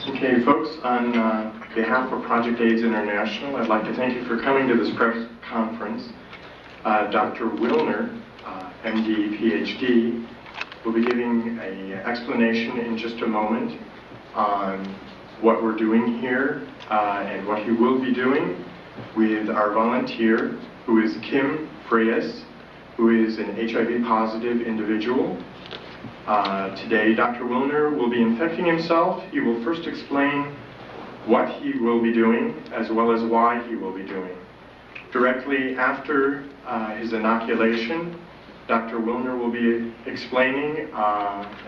Okay, folks, on behalf of Project AIDS International, I'd like to thank you for coming to this press conference. Dr. Wilner, MD, PhD, will be giving an explanation in just a moment on what we're doing here and what he will be doing with our volunteer, who is Kim Freyes, who is an HIV positive individual. Today, Dr. Wilner will be infecting himself. He will first explain what he will be doing, as well as why he will be doing. Directly after his inoculation, Dr. Wilner will be explaining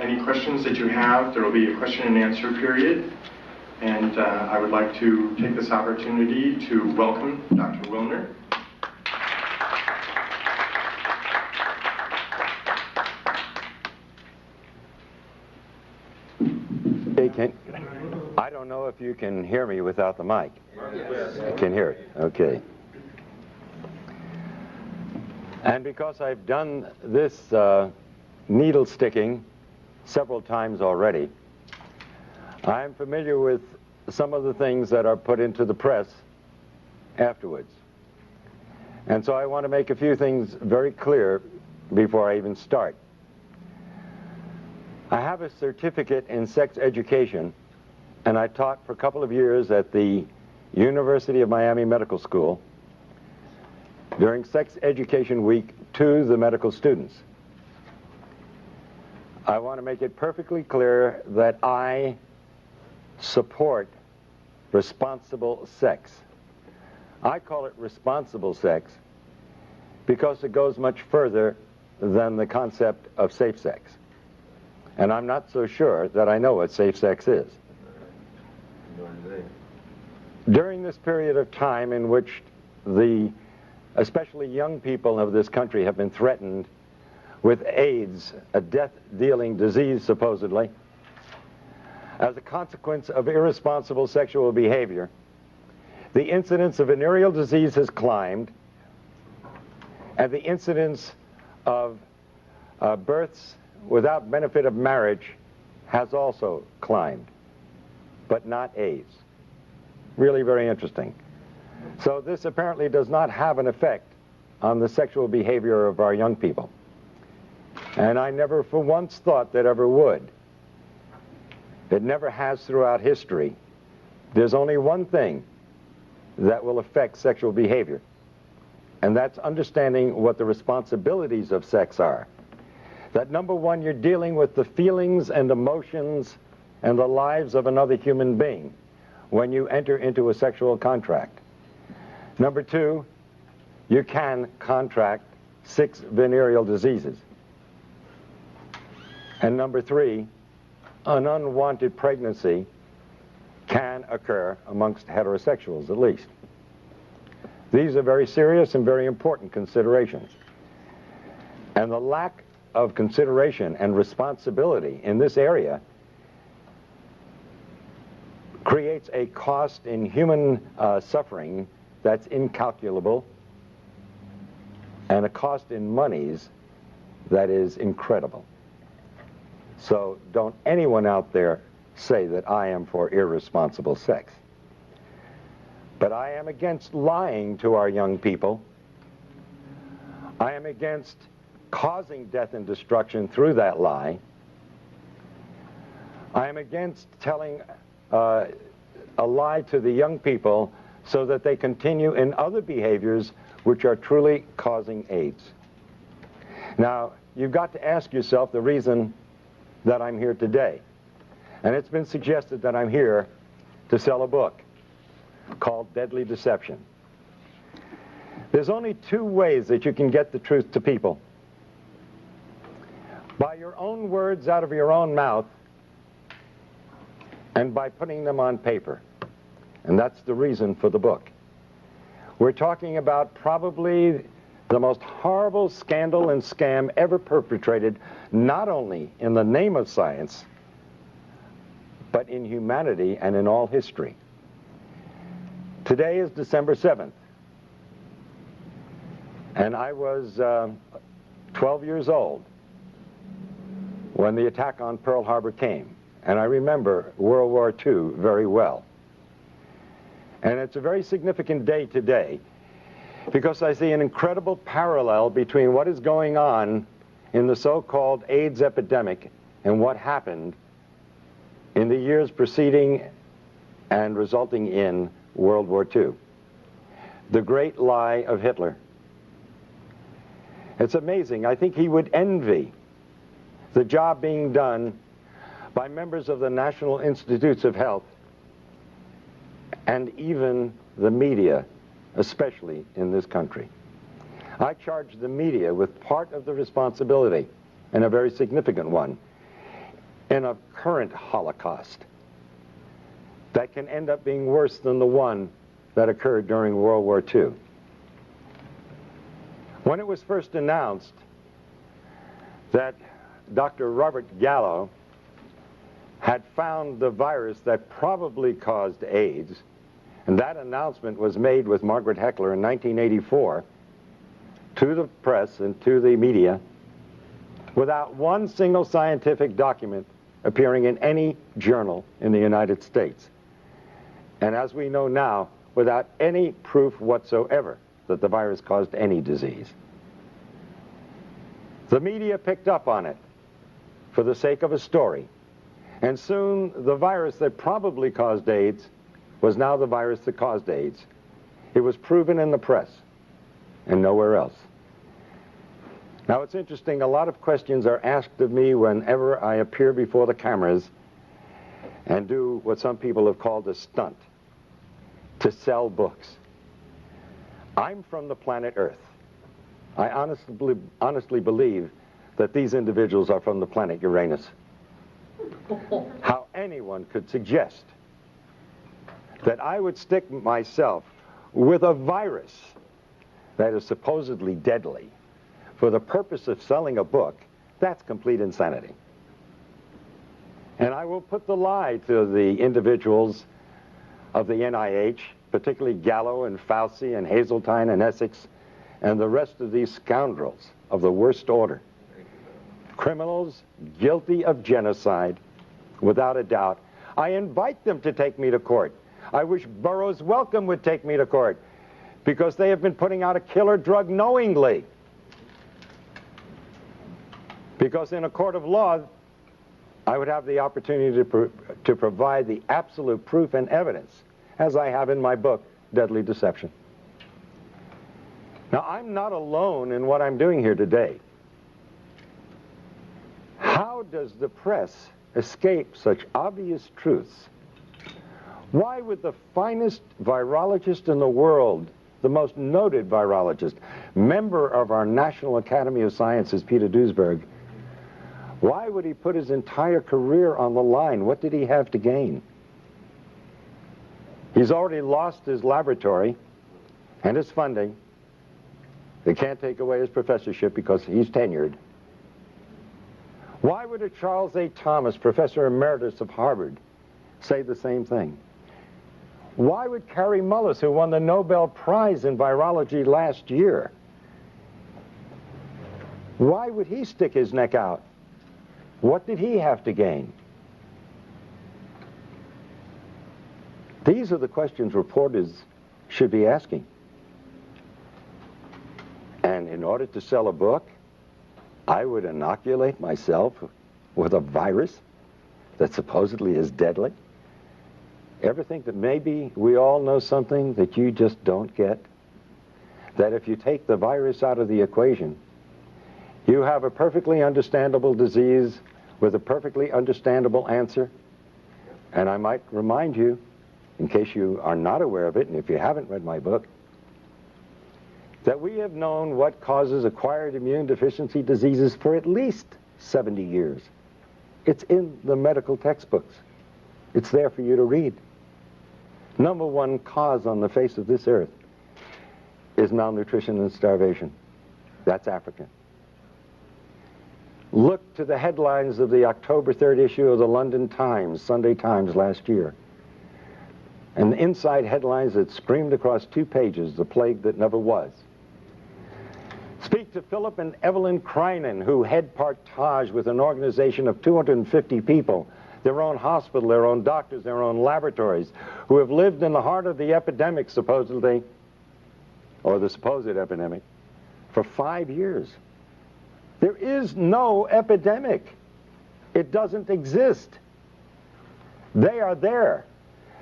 any questions that you have. There will be a question and answer period. And I would like to take this opportunity to welcome Dr. Wilner. I don't know if you can hear me without the mic. Yes. You can hear it. Okay. And because I've done this needle sticking several times already, I'm familiar with some of the things that are put into the press afterwards. And so I want to make a few things very clear before I even start. I have a certificate in sex education, and I taught for a couple of years at the University of Miami Medical School during Sex Education Week to the medical students. I want to make it perfectly clear that I support responsible sex. I call it responsible sex because it goes much further than the concept of safe sex. And I'm not so sure that I know what safe sex is. During this period of time in which especially young people of this country have been threatened with AIDS, a death-dealing disease supposedly, as a consequence of irresponsible sexual behavior, the incidence of venereal disease has climbed, and the incidence of births without benefit of marriage has also climbed, but not AIDS. Really very interesting. So this apparently does not have an effect on the sexual behavior of our young people. And I never for once thought that ever would. It never has throughout history. There's only one thing that will affect sexual behavior, and that's understanding what the responsibilities of sex are. That number one, you're dealing with the feelings and emotions and the lives of another human being when you enter into a sexual contract. Number two, you can contract 6 venereal diseases. And number three, an unwanted pregnancy can occur amongst heterosexuals, at least. These are very serious and very important considerations. And the lack of consideration and responsibility in this area creates a cost in human suffering that's incalculable, and a cost in monies that is incredible. So don't anyone out there say that I am for irresponsible sex. But I am against lying to our young people. I am against causing death and destruction through that lie. I am against telling a lie to the young people so that they continue in other behaviors which are truly causing AIDS. Now, you've got to ask yourself the reason that I'm here today. And it's been suggested that I'm here to sell a book called Deadly Deception. There's only 2 ways that you can get the truth to people. By your own words out of your own mouth, and by putting them on paper. And that's the reason for the book. We're talking about probably the most horrible scandal and scam ever perpetrated, not only in the name of science, but in humanity and in all history. Today is December 7th, and I was 12 years old when the attack on Pearl Harbor came. and I remember World War II very well. And it's a very significant day today because I see an incredible parallel between what is going on in the so-called AIDS epidemic and what happened in the years preceding and resulting in World War II. The great lie of Hitler. It's amazing. I think he would envy the job being done by members of the National Institutes of Health and even the media, especially in this country. I charge the media with part of the responsibility, and a very significant one, in a current Holocaust that can end up being worse than the one that occurred during World War II. When it was first announced that Dr. Robert Gallo had found the virus that probably caused AIDS, and that announcement was made with Margaret Heckler in 1984 to the press and to the media without one single scientific document appearing in any journal in the United States. And as we know now, without any proof whatsoever that the virus caused any disease. The media picked up on it for the sake of a story. And soon the virus that probably caused AIDS was now the virus that caused AIDS. It was proven in the press and nowhere else. Now it's interesting, a lot of questions are asked of me whenever I appear before the cameras and do what some people have called a stunt, to sell books. I'm from the planet Earth. I honestly believe that these individuals are from the planet Uranus. How anyone could suggest that I would stick myself with a virus that is supposedly deadly for the purpose of selling a book, that's complete insanity. And I will put the lie to the individuals of the NIH, particularly Gallo and Fauci and Hazeltine and Essex and the rest of these scoundrels of the worst order. Criminals guilty of genocide, without a doubt. I invite them to take me to court. I wish Burroughs Wellcome would take me to court because they have been putting out a killer drug knowingly. Because in a court of law, I would have the opportunity to provide the absolute proof and evidence, as I have in my book, Deadly Deception. Now, I'm not alone in what I'm doing here today. How does the press escape such obvious truths? Why would the finest virologist in the world, the most noted virologist, member of our National Academy of Sciences, Peter Duesberg, why would he put his entire career on the line? What did he have to gain? He's already lost his laboratory and his funding. They can't take away his professorship because he's tenured. Why would a Charles A. Thomas, professor emeritus of Harvard, say the same thing? Why would Kary Mullis, who won the Nobel Prize in virology last year, why would he stick his neck out? What did he have to gain? These are the questions reporters should be asking. And in order to sell a book, I would inoculate myself with a virus that supposedly is deadly. Ever think that maybe we all know something that you just don't get? That if you take the virus out of the equation, you have a perfectly understandable disease with a perfectly understandable answer. And I might remind you, in case you are not aware of it, and if you haven't read my book, that we have known what causes acquired immune deficiency diseases for at least 70 years. It's in the medical textbooks. It's there for you to read. Number one cause on the face of this earth is malnutrition and starvation. That's Africa. Look to the headlines of the October 3rd issue of the London Times, Sunday Times last year. And the inside headlines that screamed across 2 pages, the plague that never was. Speak to Philip and Evelyn Kreinen, who head Partage with an organization of 250 people their own hospital, their own doctors, their own laboratories, who have lived in the heart of the epidemic, supposedly, or the supposed epidemic, for 5 years. There is no epidemic. It doesn't exist. They are there.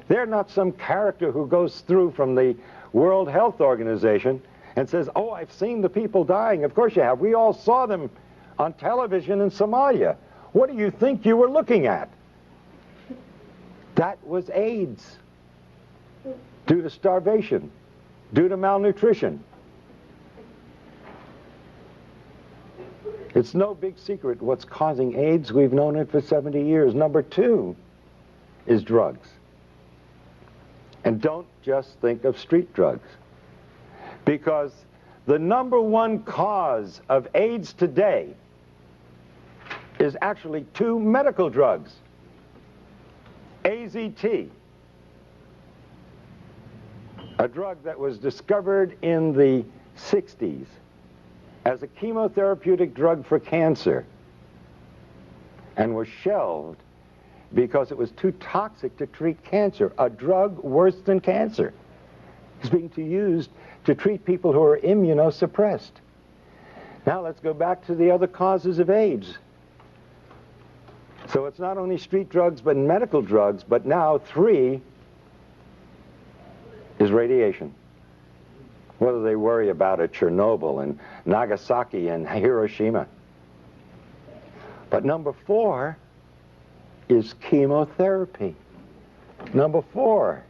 They're not some character who goes through from the World Health Organization and says, oh, I've seen the people dying. Of course you have. We all saw them on television in Somalia. What do you think you were looking at? That was AIDS, due to starvation, due to malnutrition. It's no big secret what's causing AIDS. We've known it for 70 years. Number 2 is drugs. And don't just think of street drugs, because the number 1 cause of AIDS today is actually 2 medical drugs. AZT, a drug that was discovered in the 60s as a chemotherapeutic drug for cancer and was shelved because it was too toxic to treat cancer. A drug worse than cancer is being used to treat people who are immunosuppressed. Now let's go back to the other causes of AIDS. So it's not only street drugs but medical drugs, but now 3 is radiation. What do they worry about at Chernobyl and Nagasaki and Hiroshima? But number 4 is chemotherapy. Number 4.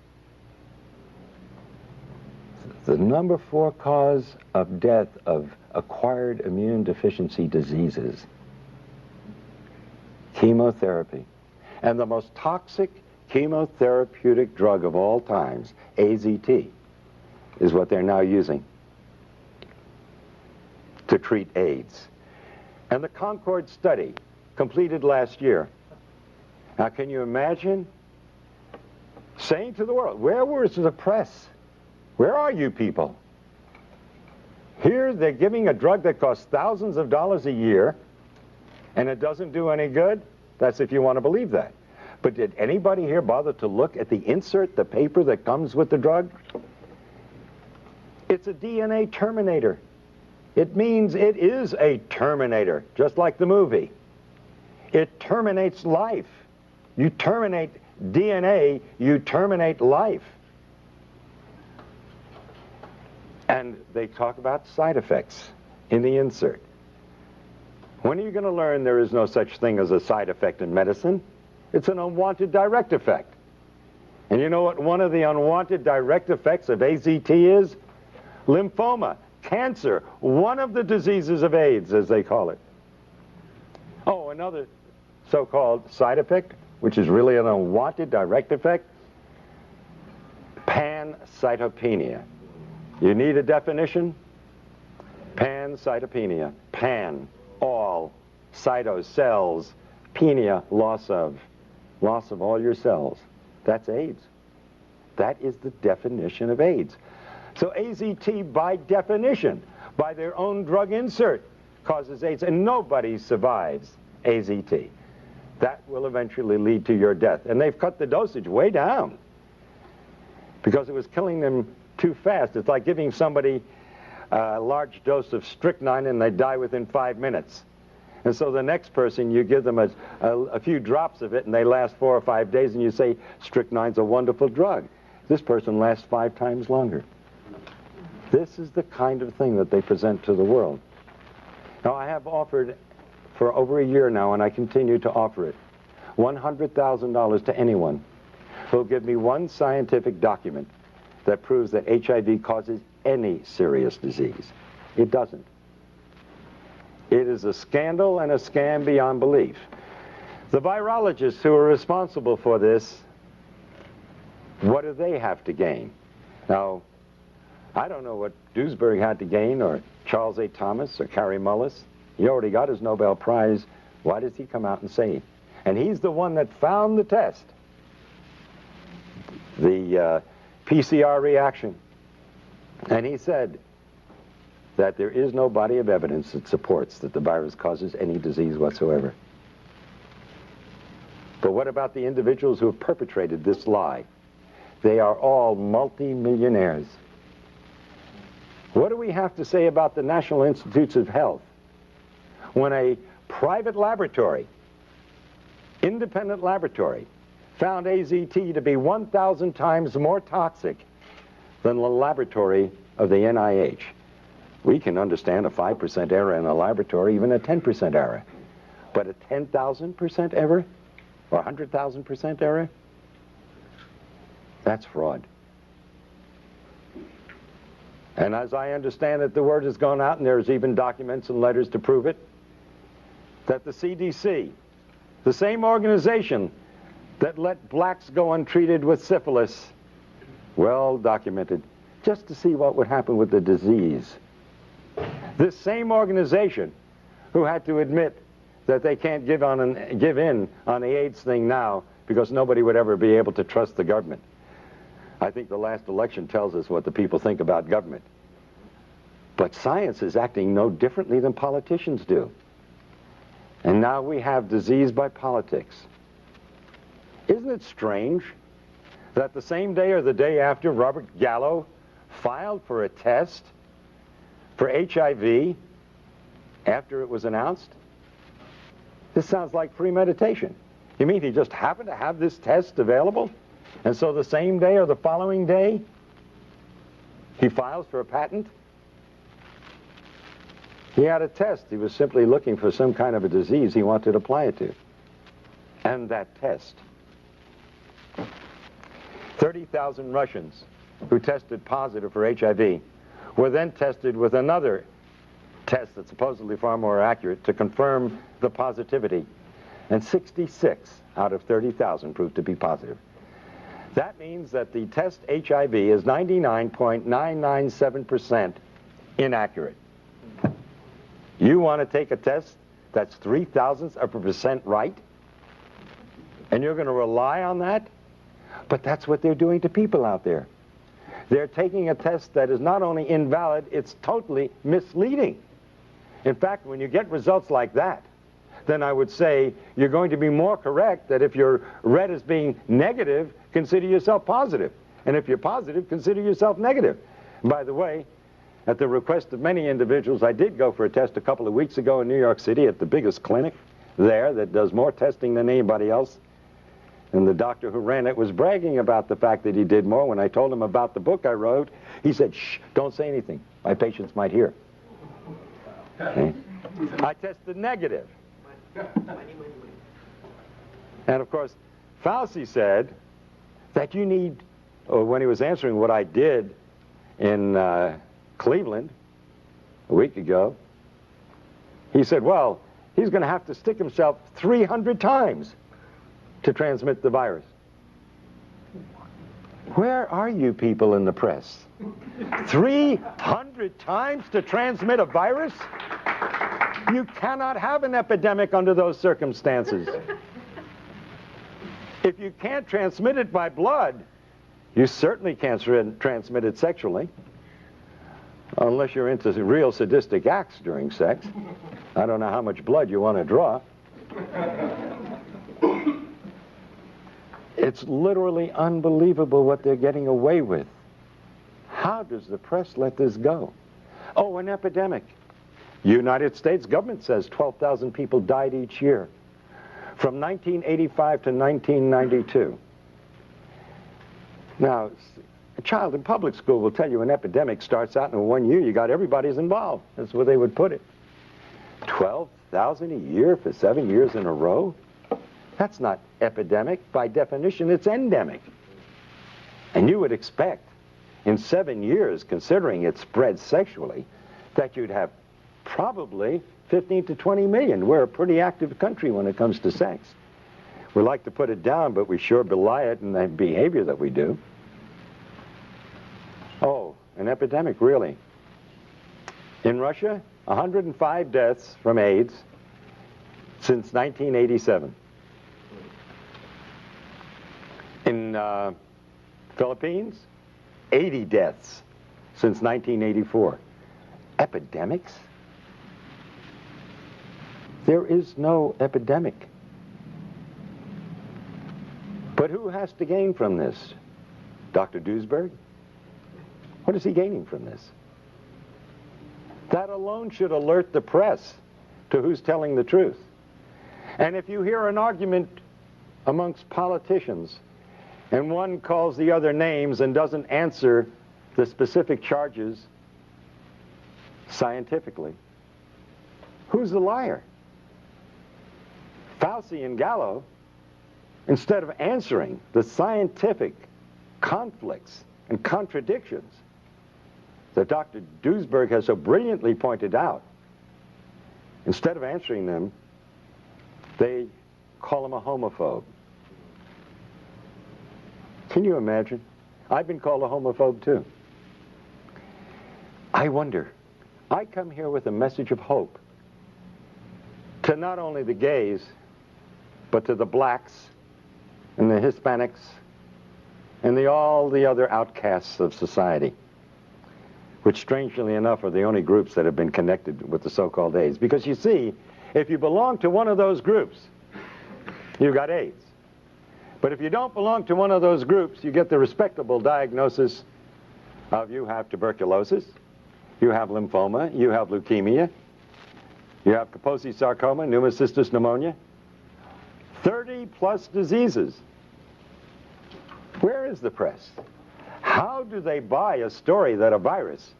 The number 4 cause of death of acquired immune deficiency diseases. Chemotherapy. And the most toxic chemotherapeutic drug of all times, AZT, is what they're now using to treat AIDS. And the Concord study, completed last year. Now can you imagine saying to the world, where was the press? Where are you people? Here they're giving a drug that costs thousands of dollars a year, and it doesn't do any good? That's if you want to believe that. But did anybody here bother to look at the insert, the paper that comes with the drug? It's a DNA terminator. It means it is a terminator, just like the movie. It terminates life. You terminate DNA, you terminate life. And they talk about side effects in the insert. When are you going to learn there is no such thing as a side effect in medicine? It's an unwanted direct effect. And you know what one of the unwanted direct effects of AZT is? Lymphoma, cancer, one of the diseases of AIDS, as they call it. Oh, another so-called side effect, which is really an unwanted direct effect, pancytopenia. You need a definition? Pancytopenia. Pan, all, cyto, cells, penia, loss of all your cells. That's AIDS. That is the definition of AIDS. So AZT, by definition, by their own drug insert, causes AIDS, and nobody survives AZT. That will eventually lead to your death. And they've cut the dosage way down because it was killing them too fast. It's like giving somebody a large dose of strychnine and they die within 5 minutes. And so the next person, you give them a few drops of it and they last 4 or 5 days, and you say, strychnine's a wonderful drug. This person lasts 5 times longer. This is the kind of thing that they present to the world. Now, I have offered for over a year now, and I continue to offer it, $100,000 to anyone who will give me one scientific document that proves that HIV causes any serious disease. It doesn't. It is a scandal and a scam beyond belief. The virologists who are responsible for this, what do they have to gain? Now, I don't know what Duesberg had to gain, or Charles A. Thomas, or Kary Mullis. He already got his Nobel Prize. Why does he come out and say it? And he's the one that found the test, the PCR reaction. And he said that there is no body of evidence that supports that the virus causes any disease whatsoever. But what about the individuals who have perpetrated this lie? They are all multi-millionaires. What do we have to say about the National Institutes of Health when a private laboratory, independent laboratory, found AZT to be 1,000 times more toxic than the laboratory of the NIH? We can understand a 5% error in a laboratory, even a 10% error. But a 10,000% error or 100,000% error? That's fraud. And as I understand it, the word has gone out, and there's even documents and letters to prove it, that the CDC, the same organization that let blacks go untreated with syphilis, well documented, just to see what would happen with the disease. This same organization who had to admit that they can't give in on the AIDS thing now because nobody would ever be able to trust the government. I think the last election tells us what the people think about government. But science is acting no differently than politicians do. And now we have disease by politics. Isn't it strange that the same day or the day after Robert Gallo filed for a test for HIV after it was announced? This sounds like premeditation. You mean he just happened to have this test available? And so the same day or the following day, he files for a patent? He had a test. He was simply looking for some kind of a disease he wanted to apply it to. And that test. 30,000 Russians who tested positive for HIV were then tested with another test that's supposedly far more accurate to confirm the positivity. And 66 out of 30,000 proved to be positive. That means that the test HIV is 99.997% inaccurate. You want to take a test that's 0.003% right? And you're going to rely on that? But that's what they're doing to people out there. They're taking a test that is not only invalid, it's totally misleading. In fact, when you get results like that, then I would say you're going to be more correct that if you're read as being negative, consider yourself positive. And if you're positive, consider yourself negative. And by the way, at the request of many individuals, I did go for a test a couple of weeks ago in New York City at the biggest clinic there that does more testing than anybody else. And the doctor who ran it was bragging about the fact that he did more. When I told him about the book I wrote, he said, "Shh, don't say anything. My patients might hear." Okay. I tested negative. And of course, Fauci said that you need, or when he was answering what I did in Cleveland a week ago, he said, well, he's going to have to stick himself 300 times to transmit the virus. Where are you people in the press? 300 times to transmit a virus? You cannot have an epidemic under those circumstances. If you can't transmit it by blood, you certainly can't transmit it sexually. Unless you're into real sadistic acts during sex. I don't know how much blood you want to draw. It's literally unbelievable what they're getting away with. How does the press let this go? Oh, an epidemic. United States government says 12,000 people died each year from 1985 to 1992. Now, a child in public school will tell you an epidemic starts out in 1 year. You got everybody's involved. That's where they would put it. 12,000 a year for 7 years in a row? That's not epidemic. By definition, it's endemic. And you would expect in 7 years, considering it spread sexually, that you'd have probably 15 to 20 million. We're a pretty active country when it comes to sex. We like to put it down, but we sure belie it in the behavior that we do. Oh, an epidemic, really. In Russia, 105 deaths from AIDS since 1987. In Philippines, 80 deaths since 1984. Epidemics? There is no epidemic. But who has to gain from this? Dr. Duesberg? What is he gaining from this? That alone should alert the press to who's telling the truth. And if you hear an argument amongst politicians and one calls the other names and doesn't answer the specific charges scientifically, who's the liar? Fauci and Gallo, instead of answering the scientific conflicts and contradictions that Dr. Duesberg has so brilliantly pointed out, instead of answering them, they call him a homophobe. Can you imagine? I've been called a homophobe too. I wonder, I come here with a message of hope to not only the gays, but to the blacks and the Hispanics and all the other outcasts of society, which strangely enough are the only groups that have been connected with the so-called AIDS. Because you see, if you belong to one of those groups, you've got AIDS. But if you don't belong to one of those groups, you get the respectable diagnosis of you have tuberculosis, you have lymphoma, you have leukemia, you have Kaposi sarcoma, pneumocystis pneumonia, 30 plus diseases. Where is the press? How do they buy a story that a virus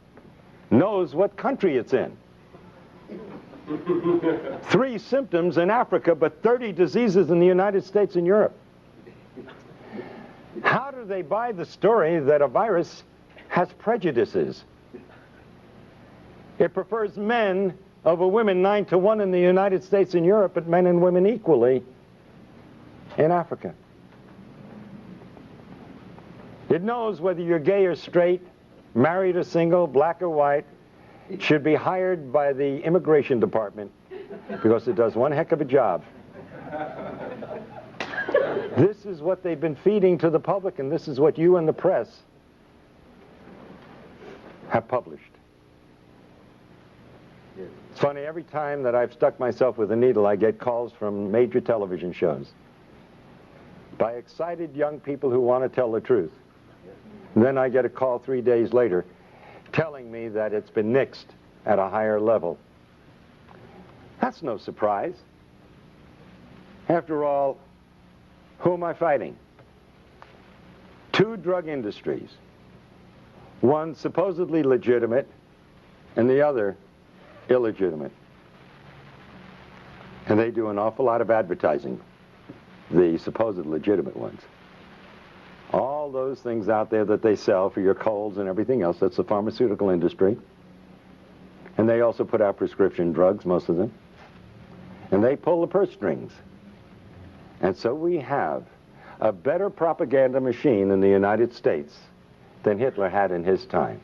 knows what country it's in? 3 symptoms in Africa, but 30 diseases in the United States and Europe. How do they buy the story that a virus has prejudices? It prefers men over women 9 to 1 in the United States and Europe, but men and women equally in Africa. It knows whether you're gay or straight, married or single, black or white. It should be hired by the immigration department because it does one heck of a job. This is what they've been feeding to the public, and this is what you and the press have published. It's funny, every time that I've stuck myself with a needle, I get calls from major television shows by excited young people who want to tell the truth. And then I get a call 3 days later telling me that it's been nixed at a higher level. That's no surprise. After all, who am I fighting? 2 drug industries. One supposedly legitimate and the other illegitimate. And they do an awful lot of advertising, the supposed legitimate ones. All those things out there that they sell for your colds and everything else, that's the pharmaceutical industry. And they also put out prescription drugs, most of them. And they pull the purse strings. And so we have a better propaganda machine in the United States than Hitler had in his time.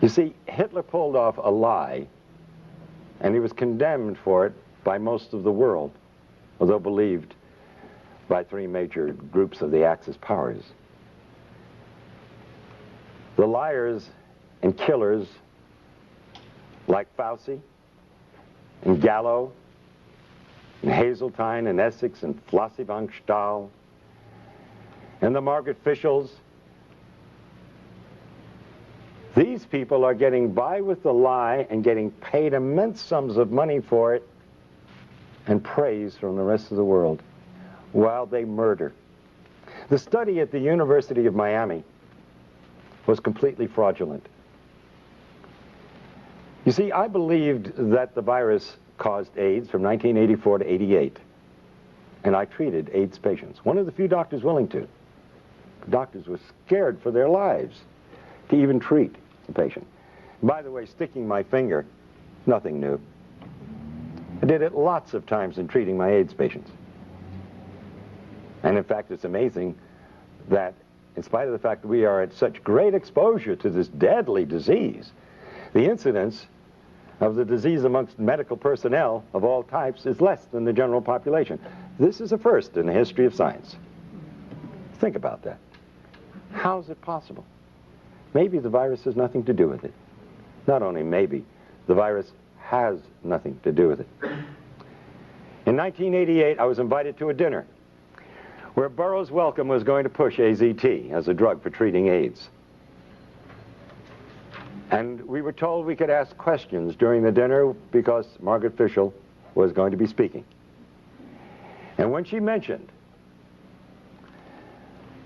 You see, Hitler pulled off a lie, and he was condemned for it by most of the world, although believed by 3 major groups of the Axis powers. The liars and killers like Fauci and Gallo and Hazeltine and Essex and Flossie von Stahl and the Margaret Fischels, these people are getting by with the lie and getting paid immense sums of money for it and praise from the rest of the world while they murder. The study at the University of Miami was completely fraudulent. You see, I believed that the virus caused AIDS from 1984 to 88, and I treated AIDS patients. One of the few doctors willing to. Doctors were scared for their lives to even treat the patient. By the way, sticking my finger, nothing new. I did it lots of times in treating my AIDS patients. And in fact, it's amazing that in spite of the fact that we are at such great exposure to this deadly disease, the incidence of the disease amongst medical personnel of all types is less than the general population. This is a first in the history of science. Think about that. How is it possible? Maybe the virus has nothing to do with it. Not only maybe, the virus has nothing to do with it. In 1988, I was invited to a dinner where Burroughs Wellcome was going to push AZT as a drug for treating AIDS. And we were told we could ask questions during the dinner because Margaret Fischel was going to be speaking. And when she mentioned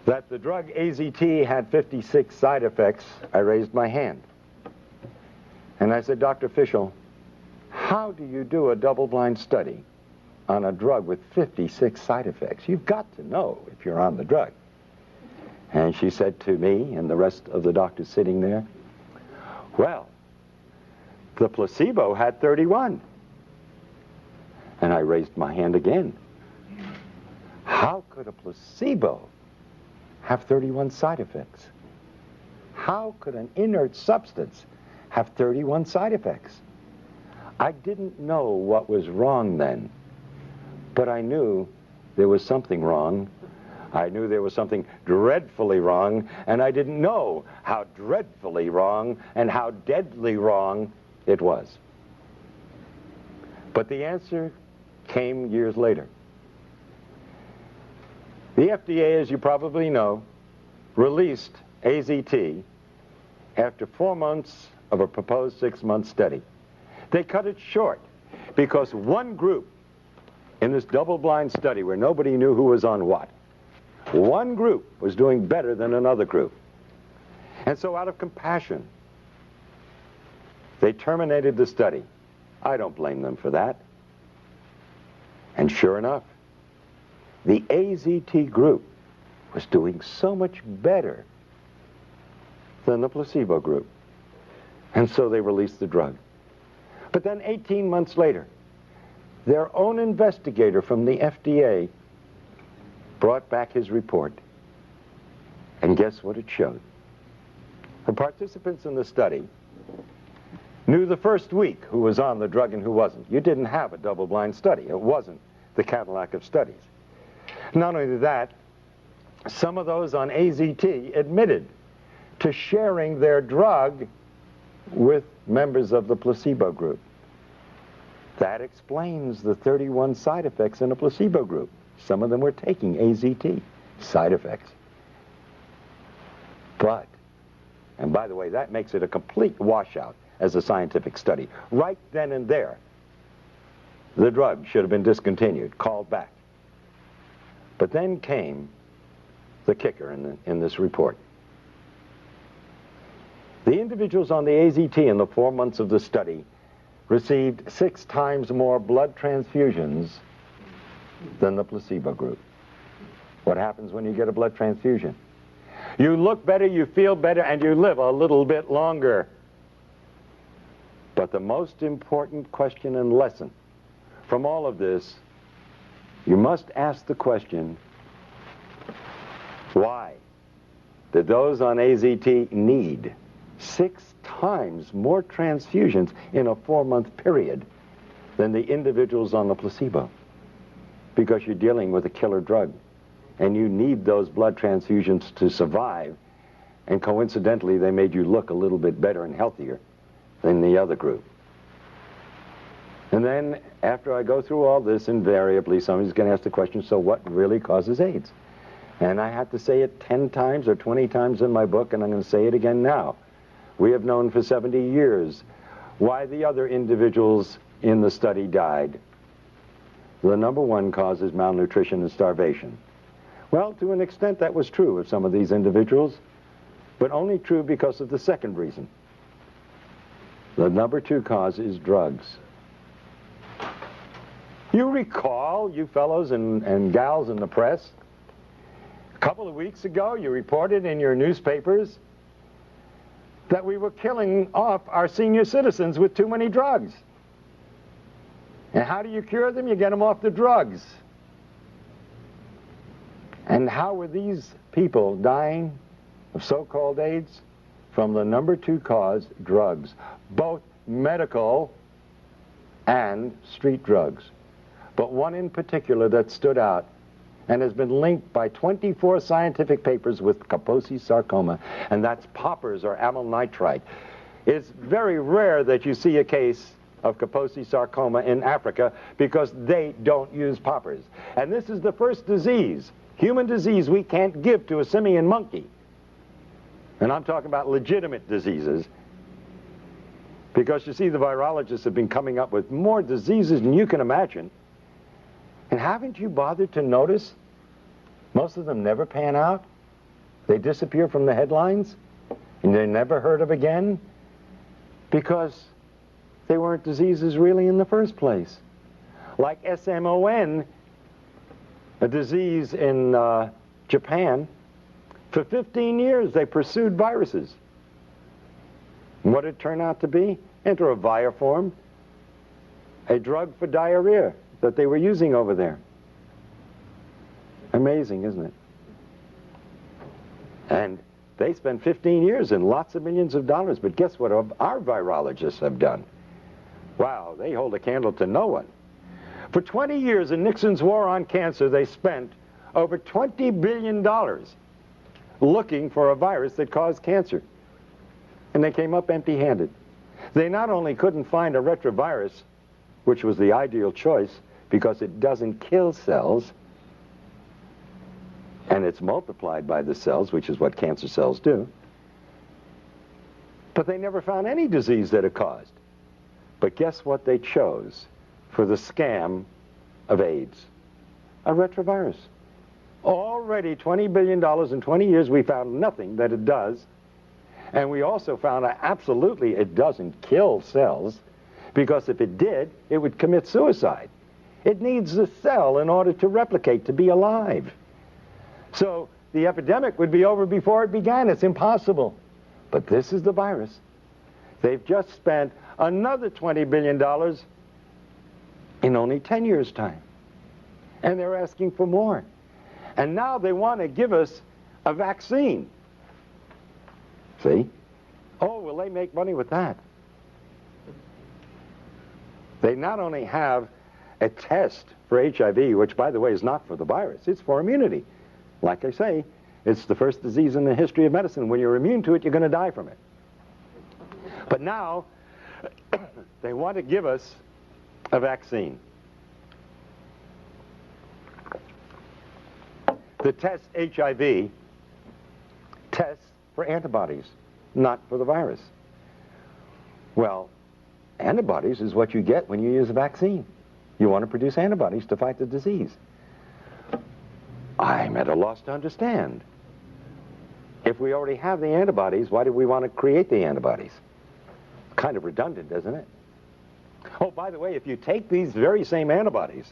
that the drug AZT had 56 side effects, I raised my hand. And I said, Dr. Fischel, how do you do a double-blind study on a drug with 56 side effects? You've got to know if you're on the drug. And she said to me and the rest of the doctors sitting there, well, the placebo had 31. And I raised my hand again. How could a placebo have 31 side effects? How could an inert substance have 31 side effects? I didn't know what was wrong then, but I knew there was something wrong. I knew there was something dreadfully wrong, and I didn't know how dreadfully wrong and how deadly wrong it was. But the answer came years later. The FDA, as you probably know, released AZT after 4 months of a proposed 6-month study. They cut it short because one group in this double-blind study where nobody knew who was on what, one group was doing better than another group. And so out of compassion, they terminated the study. I don't blame them for that. And sure enough, the AZT group was doing so much better than the placebo group. And so they released the drug. But then 18 months later, their own investigator from the FDA brought back his report. And guess what it showed? The participants in the study knew the first week who was on the drug and who wasn't. You didn't have a double-blind study. It wasn't the Cadillac of studies. Not only that, some of those on AZT admitted to sharing their drug with members of the placebo group. That explains the 31 side effects in a placebo group. Some of them were taking AZT, side effects. But, and by the way, that makes it a complete washout as a scientific study. Right then and there, the drug should have been discontinued, called back. But then came the kicker in this report. The individuals on the AZT in the 4 months of the study received 6 times more blood transfusions than the placebo group. What happens when you get a blood transfusion? You look better, you feel better, and you live a little bit longer. But the most important question and lesson from all of this, you must ask the question, why did those on AZT need 6 times more transfusions in a 4-month period than the individuals on the placebo? Because you're dealing with a killer drug, and you need those blood transfusions to survive, and coincidentally they made you look a little bit better and healthier than the other group. And then after I go through all this, invariably somebody's going to ask the question, so what really causes AIDS? And I had to say it 10 times or 20 times in my book, and I'm going to say it again now. We have known for 70 years why the other individuals in the study died. The number one cause is malnutrition and starvation. Well, to an extent that was true of some of these individuals, but only true because of the second reason. The number 2 cause is drugs. You recall, you fellows and gals in the press, a couple of weeks ago you reported in your newspapers that we were killing off our senior citizens with too many drugs. And how do you cure them? You get them off the drugs. And how were these people dying of so-called AIDS? From the number 2 cause, drugs. Both medical and street drugs. But one in particular that stood out and has been linked by 24 scientific papers with Kaposi sarcoma, and that's poppers or amyl nitrite. It's very rare that you see a case of Kaposi sarcoma in Africa because they don't use poppers. And this is the first disease, human disease, we can't give to a simian monkey. And I'm talking about legitimate diseases, because you see, the virologists have been coming up with more diseases than you can imagine. And haven't you bothered to notice most of them never pan out? They disappear from the headlines and they're never heard of again because they weren't diseases really in the first place. Like SMON, a disease in Japan. For 15 years they pursued viruses. And what did it turn out to be? Enteroviroform, a drug for diarrhea that they were using over there. Amazing, isn't it? And they spent 15 years and lots of millions of dollars, but guess what our virologists have done? Wow, they hold a candle to no one. For 20 years in Nixon's war on cancer, they spent over $20 billion looking for a virus that caused cancer. And they came up empty-handed. They not only couldn't find a retrovirus, which was the ideal choice because it doesn't kill cells, and it's multiplied by the cells, which is what cancer cells do, but they never found any disease that it caused. But guess what they chose for the scam of AIDS? A retrovirus. Already $20 billion in 20 years, we found nothing that it does. And we also found out absolutely it doesn't kill cells, because if it did, it would commit suicide. It needs the cell in order to replicate, to be alive. So the epidemic would be over before it began. It's impossible. But this is the virus. They've just spent another $20 billion in only 10 years' time. And they're asking for more. And now they want to give us a vaccine. See? Oh, will they make money with that? They not only have a test for HIV, which, by the way, is not for the virus. It's for immunity. Like I say, it's the first disease in the history of medicine. When you're immune to it, you're going to die from it. But now, they want to give us a vaccine. The test HIV tests for antibodies, not for the virus. Well, antibodies is what you get when you use a vaccine. You want to produce antibodies to fight the disease. I'm at a loss to understand. If we already have the antibodies, why do we want to create the antibodies? Kind of redundant, isn't it? Oh, by the way, if you take these very same antibodies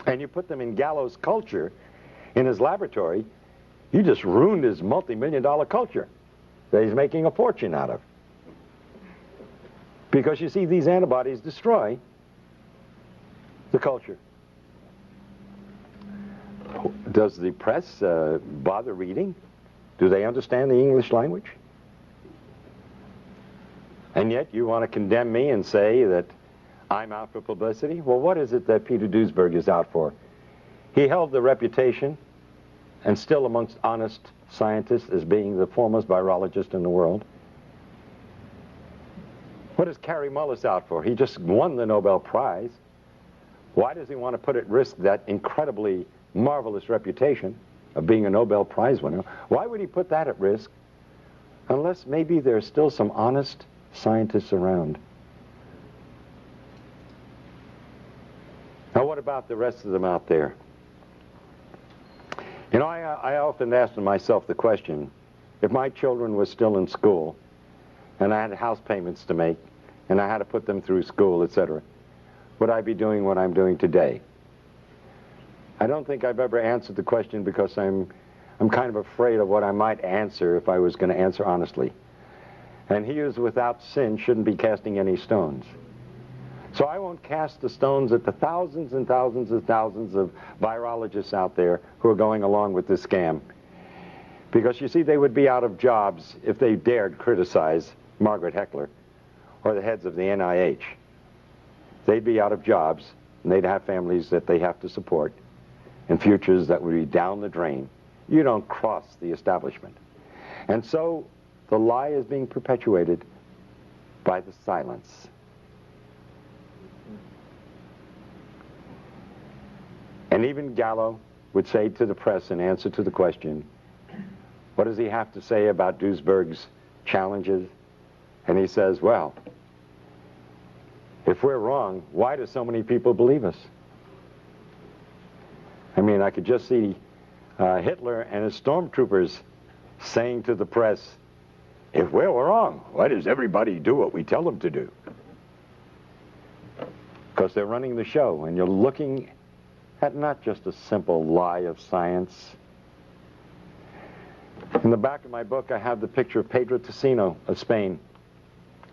and you put them in Gallo's culture in his laboratory, you just ruined his multi-million-dollar culture that he's making a fortune out of. Because you see, these antibodies destroy the culture. Does the press bother reading? Do they understand the English language? And yet you want to condemn me and say that I'm out for publicity? Well, what is it that Peter Duesberg is out for? He held the reputation, and still amongst honest scientists, as being the foremost virologist in the world. What is Kary Mullis out for? He just won the Nobel Prize. Why does he want to put at risk that incredibly marvelous reputation of being a Nobel Prize winner? Why would he put that at risk? Unless maybe there's still some honest scientists around. Now, what about the rest of them out there? You know, I often ask myself the question, if my children were still in school, and I had house payments to make, and I had to put them through school, etc., would I be doing what I'm doing today? I don't think I've ever answered the question because I'm kind of afraid of what I might answer if I was going to answer honestly. And he who is without sin shouldn't be casting any stones. So I won't cast the stones at the thousands and thousands and thousands of virologists out there who are going along with this scam. Because you see, they would be out of jobs if they dared criticize Margaret Heckler or the heads of the NIH. They'd be out of jobs, and they'd have families that they have to support, and futures that would be down the drain. You don't cross the establishment. And so the lie is being perpetuated by the silence. And even Gallo would say to the press in answer to the question, what does he have to say about Duisberg's challenges? And he says, well, if we're wrong, why do so many people believe us? I mean, I could just see Hitler and his stormtroopers saying to the press, if we're wrong, why does everybody do what we tell them to do? Because they're running the show, and you're looking at not just a simple lie of science. In the back of my book, I have the picture of Pedro Tocino of Spain,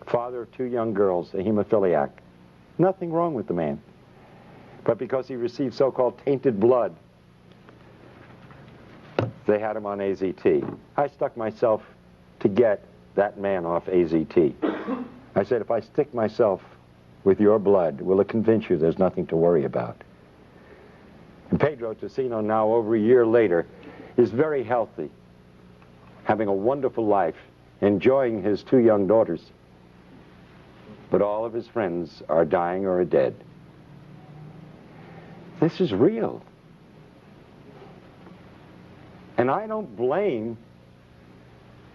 father of 2 young girls, a hemophiliac. Nothing wrong with the man. But because he received so-called tainted blood, they had him on AZT. I stuck myself to get that man off AZT. I said, if I stick myself with your blood, will it convince you there's nothing to worry about? And Pedro Tocino, now over a year later, is very healthy, having a wonderful life, enjoying his 2 young daughters. But all of his friends are dying or are dead. This is real. And I don't blame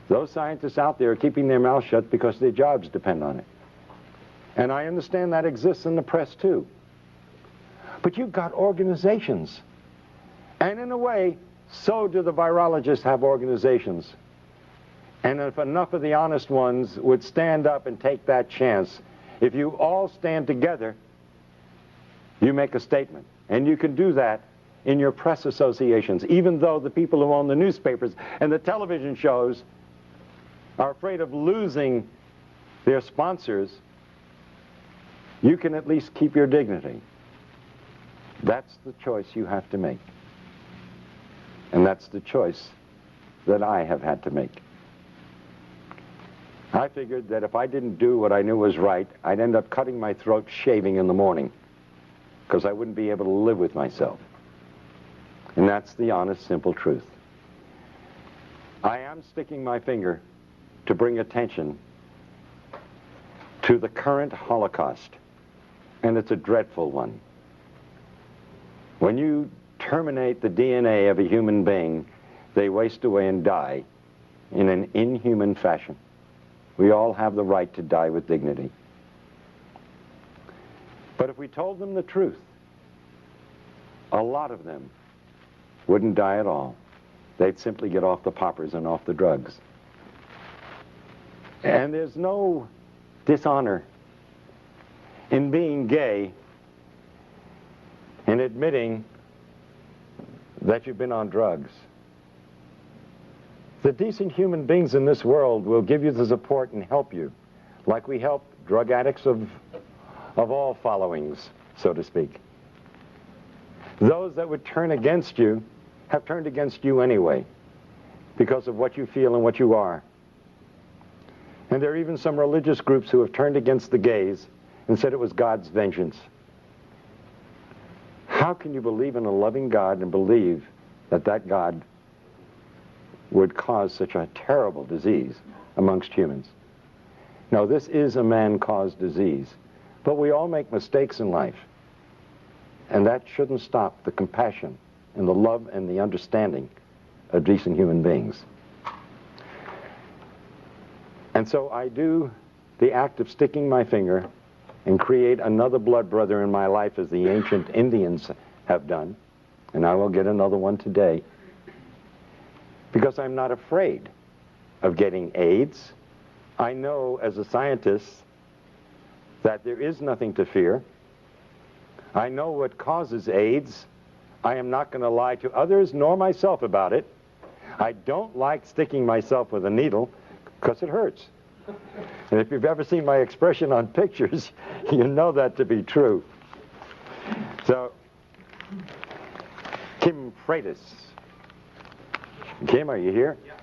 those scientists out there keeping their mouths shut because their jobs depend on it. And I understand that exists in the press too. But you've got organizations. And in a way, so do the virologists have organizations. And if enough of the honest ones would stand up and take that chance, if you all stand together, you make a statement. And you can do that in your press associations, even though the people who own the newspapers and the television shows are afraid of losing their sponsors. You can at least keep your dignity. That's the choice you have to make. And that's the choice that I have had to make. I figured that if I didn't do what I knew was right, I'd end up cutting my throat shaving in the morning, because I wouldn't be able to live with myself. And that's the honest, simple truth. I am sticking my finger to bring attention to the current Holocaust, and it's a dreadful one. When you terminate the DNA of a human being, they waste away and die in an inhuman fashion. We all have the right to die with dignity. But if we told them the truth, a lot of them wouldn't die at all. They'd simply get off the poppers and off the drugs. And there's no dishonor in being gay and admitting that you've been on drugs. The decent human beings in this world will give you the support and help you, like we help drug addicts of all followings, so to speak. Those that would turn against you have turned against you anyway, because of what you feel and what you are. And there are even some religious groups who have turned against the gays and said it was God's vengeance. How can you believe in a loving God and believe that that God would cause such a terrible disease amongst humans? Now, this is a man-caused disease, but we all make mistakes in life. And that shouldn't stop the compassion and the love and the understanding of decent human beings. And so I do the act of sticking my finger and create another blood brother in my life, as the ancient Indians have done, and I will get another one today, because I'm not afraid of getting AIDS. I know as a scientist that there is nothing to fear. I know what causes AIDS. I am not going to lie to others nor myself about it. I don't like sticking myself with a needle because it hurts. And if you've ever seen my expression on pictures, you know that to be true. So, Kim Freitas. Kim, are you here? Yeah.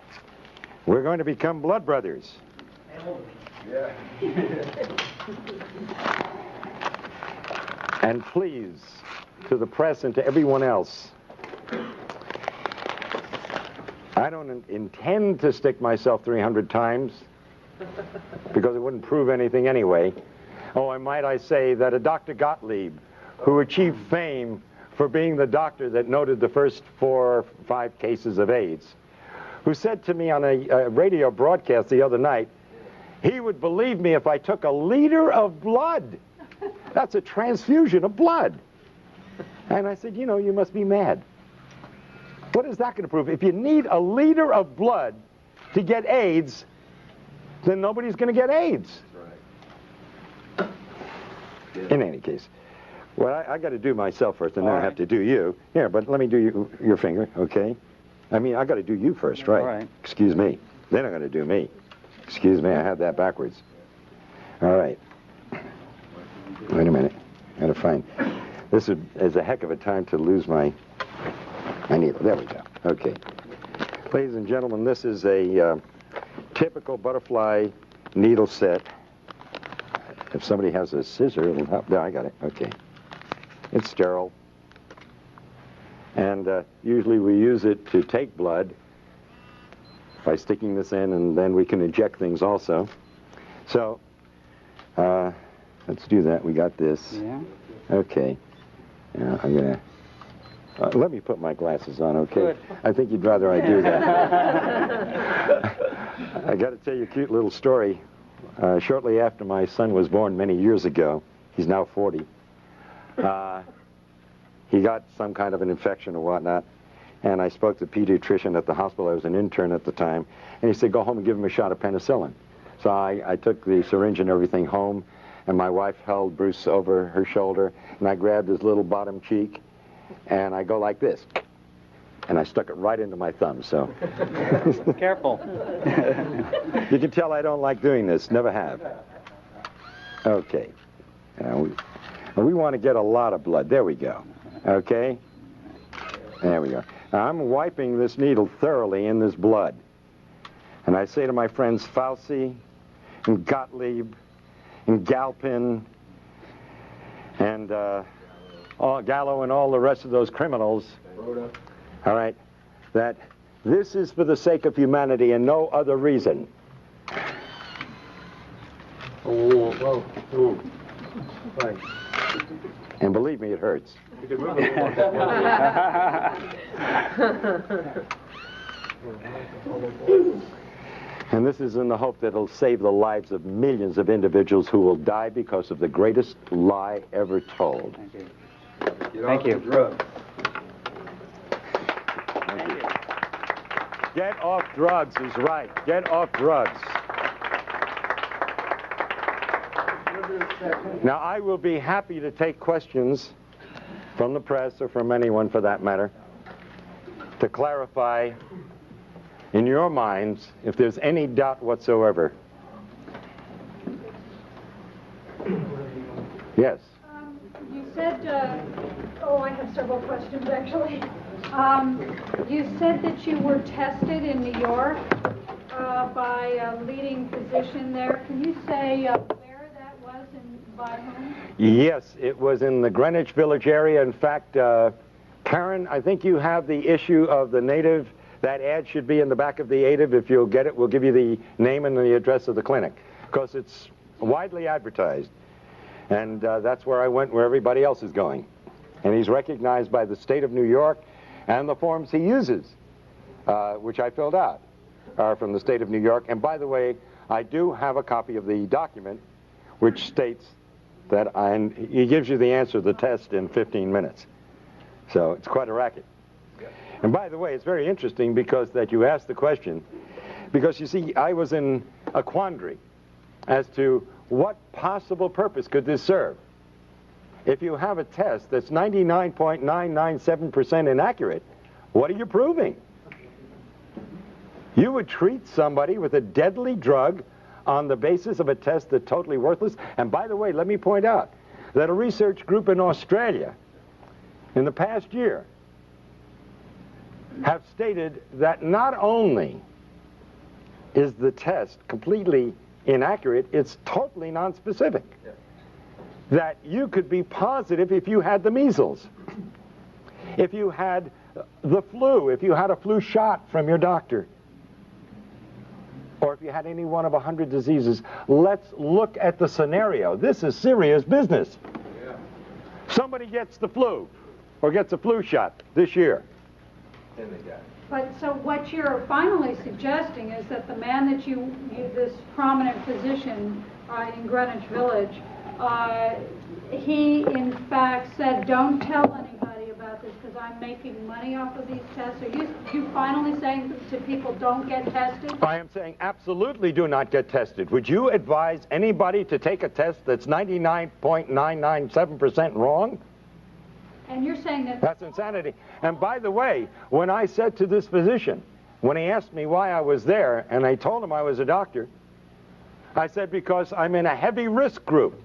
We're going to become blood brothers. Yeah. And please, to the press and to everyone else, I don't intend to stick myself 300 times, because it wouldn't prove anything anyway. Oh, and might I say that a Dr. Gottlieb, who achieved fame for being the doctor that noted the first 4 or 5 cases of AIDS, who said to me on a radio broadcast the other night, he would believe me if I took a liter of blood. That's a transfusion of blood. And I said, you know, you must be mad. What is that going to prove? If you need a liter of blood to get AIDS, then nobody's going to get AIDS. That's right. In any case, well, I got to do myself first, and then I have to do you. Here, but let me do your finger, okay? I mean, I got to do you first, right? All right. Excuse me. Then I'm going to do me. Excuse me, I had that backwards. All right. Wait a minute. Got to find. This is a heck of a time to lose my needle. There we go. Okay. Ladies and gentlemen, this is a typical butterfly needle set. If somebody has a scissor, it'll help. No, I got it. Okay. It's sterile. And usually we use it to take blood by sticking this in, and then we can inject things also. So, let's do that. We got this. Yeah. Okay. Now I'm going to... let me put my glasses on, okay? Good. I think you'd rather I do that. I got to tell you a cute little story. Shortly after my son was born many years ago, he's now 40, he got some kind of an infection or whatnot, and I spoke to the pediatrician at the hospital. I was an intern at the time, and he said, go home and give him a shot of penicillin. So I took the syringe and everything home, and my wife held Bruce over her shoulder, and I grabbed his little bottom cheek, and I go like this, and I stuck it right into my thumb, so. Careful. You can tell I don't like doing this, never have. Okay. Now we want to get a lot of blood. There we go. Okay? There we go. Now I'm wiping this needle thoroughly in this blood. And I say to my friends Fauci and Gottlieb and Galpin and Gallo and all the rest of those criminals, all right, that this is for the sake of humanity and no other reason. Oh, whoa, whoa. Right. And believe me, it hurts. You can move it more. And this is in the hope that it'll save the lives of millions of individuals who will die because of the greatest lie ever told. Thank you. Get Thank off you. the drugs. Thank you. Get off drugs is right. Get off drugs. Now, I will be happy to take questions from the press or from anyone for that matter to clarify in your minds if there's any doubt whatsoever. Yes. You said, I have several questions actually. You said that you were tested in New York by a leading physician there. Can you say where that was and by whom? Yes, it was in the Greenwich Village area. In fact, Karen, I think you have the issue of the native. That ad should be in the back of the native. If you'll get it, we'll give you the name and the address of the clinic, because it's widely advertised. And that's where I went, where everybody else is going. And he's recognized by the state of New York, and the forms he uses, which I filled out, are from the state of New York. And by the way, I do have a copy of the document which states that he gives you the answer to the test in 15 minutes. So it's quite a racket. And by the way, it's very interesting because that you asked the question, because you see, I was in a quandary as to what possible purpose could this serve. If you have a test that's 99.997% inaccurate, what are you proving? You would treat somebody with a deadly drug on the basis of a test that's totally worthless. And by the way, let me point out that a research group in Australia in the past year have stated that not only is the test completely inaccurate, it's totally nonspecific. Yeah. That you could be positive if you had the measles, if you had the flu, if you had a flu shot from your doctor, or if you had any one of 100 diseases. Let's look at the scenario. This is serious business. Yeah. Somebody gets the flu. or gets a flu shot this year. Then they die. But so what you're finally suggesting is that the man that this prominent physician in Greenwich Village, he in fact said, don't tell anybody about this because I'm making money off of these tests. Are you finally saying to people, don't get tested? I am saying absolutely do not get tested. Would you advise anybody to take a test that's 99.997% wrong? And you're saying that... That's insanity. And by the way, when I said to this physician, when he asked me why I was there, and I told him I was a doctor, I said, because I'm in a heavy risk group.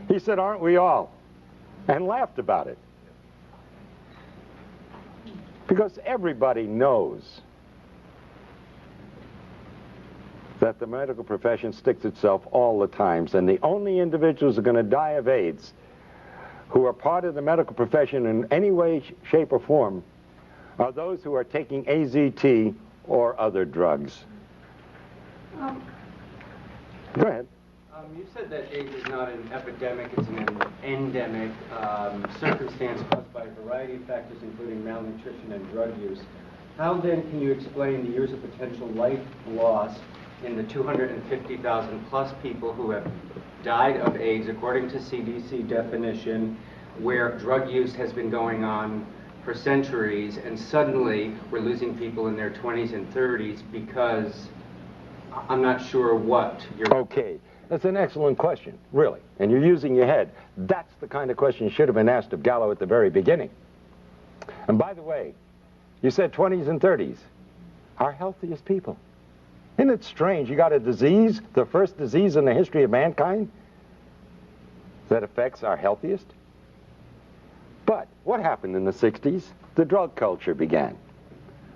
He said, aren't we all? And laughed about it. Because everybody knows that the medical profession sticks itself all the times, and the only individuals who are going to die of AIDS who are part of the medical profession in any way, shape, or form are those who are taking AZT or other drugs. Go ahead. You said that AIDS is not an epidemic, it's an endemic circumstance caused by a variety of factors, including malnutrition and drug use. How then can you explain the years of potential life loss in the 250,000 plus people who have died of AIDS, according to CDC definition, where drug use has been going on for centuries, and suddenly we're losing people in their 20s and 30s because I'm not sure what you're... Okay, that's an excellent question, really, and you're using your head. That's the kind of question you should have been asked of Gallo at the very beginning. And by the way, you said 20s and 30s, our healthiest people. Isn't it strange? You got a disease, the first disease in the history of mankind, that affects our healthiest? But what happened in the 60s? The drug culture began.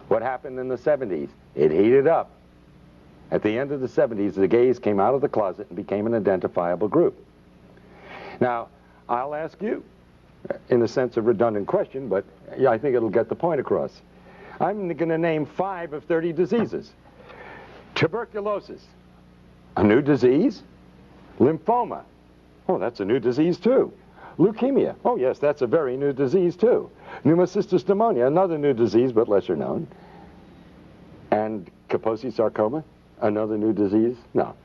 What happened in the 70s? It heated up. At the end of the 70s, the gays came out of the closet and became an identifiable group. Now, I'll ask you, in the sense of redundant question, but yeah, I think it'll get the point across. I'm going to name 5 of 30 diseases. Tuberculosis, a new disease. Lymphoma, oh, that's a new disease too. Leukemia, oh yes, that's a very new disease too. Pneumocystis pneumonia, another new disease but lesser known. And Kaposi sarcoma, another new disease? No.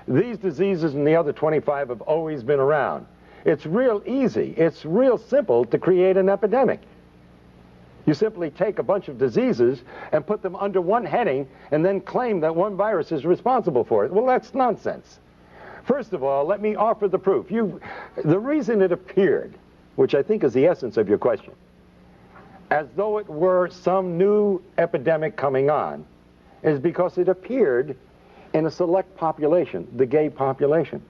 These diseases and the other 25 have always been around. It's real easy, it's real simple to create an epidemic. You simply take a bunch of diseases and put them under one heading and then claim that one virus is responsible for it. Well, that's nonsense. First of all, let me offer the proof. The reason it appeared, which I think is the essence of your question, as though it were some new epidemic coming on, is because it appeared in a select population, the gay population.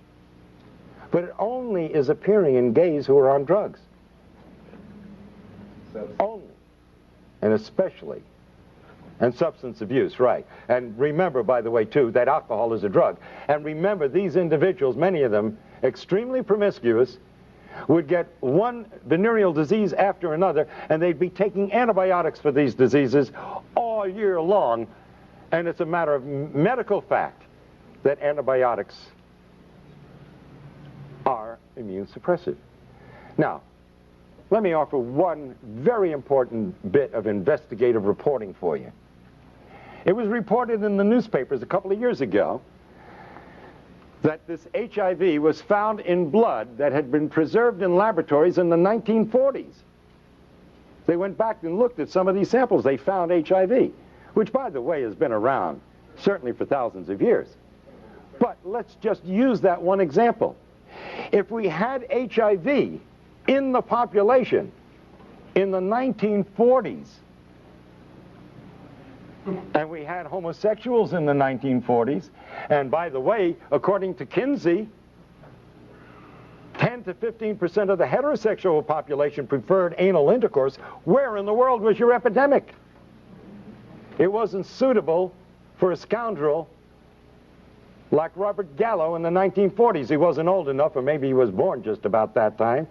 But it only is appearing in gays who are on drugs. Only. And especially, and substance abuse, right. And remember, by the way, too, that alcohol is a drug. And remember, these individuals, many of them, extremely promiscuous, would get one venereal disease after another, and they'd be taking antibiotics for these diseases all year long. And it's a matter of medical fact that antibiotics are immune suppressive. Now, let me offer one very important bit of investigative reporting for you. It was reported in the newspapers a couple of years ago that this HIV was found in blood that had been preserved in laboratories in the 1940s. They went back and looked at some of these samples. They found HIV, which, by the way, has been around certainly for thousands of years. But let's just use that one example. If we had HIV in the population in the 1940s, and we had homosexuals in the 1940s, and by the way, according to Kinsey, 10 to 15% of the heterosexual population preferred anal intercourse, where in the world was your epidemic? It wasn't suitable for a scoundrel like Robert Gallo in the 1940s. He wasn't old enough, or maybe he was born just about that time,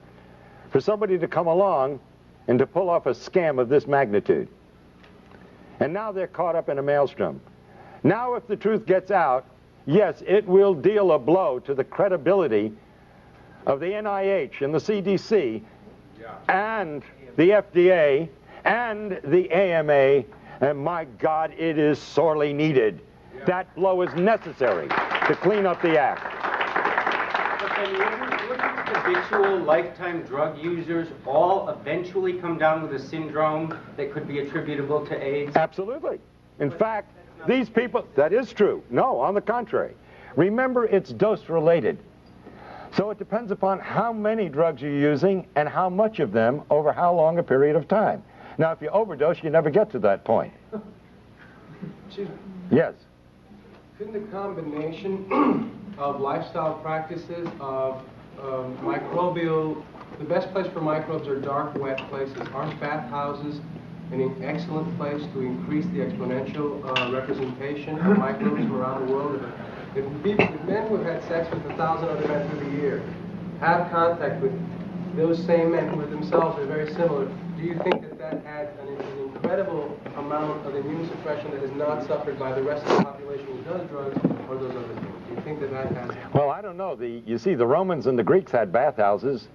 for somebody to come along and to pull off a scam of this magnitude. And now they're caught up in a maelstrom. Now if the truth gets out, yes, it will deal a blow to the credibility of the NIH and the CDC and the FDA and the AMA, and my God, it is sorely needed. That blow is necessary to clean up the act. But then wouldn't habitual lifetime drug users all eventually come down with a syndrome that could be attributable to AIDS? Absolutely. In fact, these people, that is true. No, on the contrary. Remember, it's dose related. So it depends upon how many drugs you're using and how much of them over how long a period of time. Now, if you overdose, you never get to that point. Yes. Couldn't the combination of lifestyle practices, of microbial, the best place for microbes are dark, wet places. Aren't bathhouses an excellent place to increase the exponential representation of microbes from around the world? If men who have had sex with 1,000 other men through the year have contact with those same men who are themselves are very similar, do you think that that adds an incredible amount of immune suppression that is not suffered by the rest of the population who does drugs or those other things? Do you think that that has... Well, I don't know. You see, the Romans and the Greeks had bathhouses,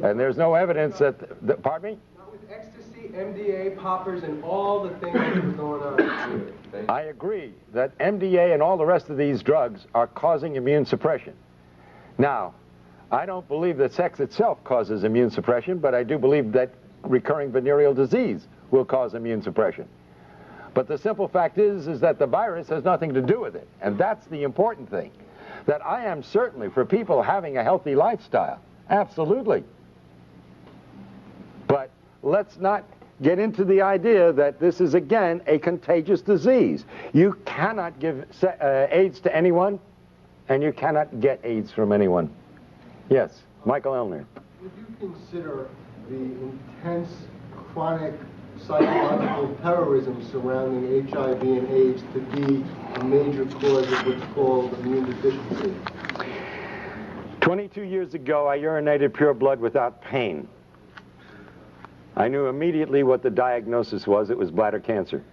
and there's no evidence that pardon me? Not with ecstasy, MDA, poppers, and all the things that were going on. I agree that MDA and all the rest of these drugs are causing immune suppression. Now, I don't believe that sex itself causes immune suppression, but I do believe that recurring venereal disease will cause immune suppression. But the simple fact is that the virus has nothing to do with it, and that's the important thing. That I am certainly for people having a healthy lifestyle, absolutely. But let's not get into the idea that this is, again, a contagious disease. You cannot give AIDS to anyone, and you cannot get AIDS from anyone. Yes, Michael Elner. Would you consider the intense chronic psychological terrorism surrounding HIV and AIDS to be a major cause of what's called immune deficiency? 22 years ago, I urinated pure blood without pain. I knew immediately what the diagnosis was. It was bladder cancer.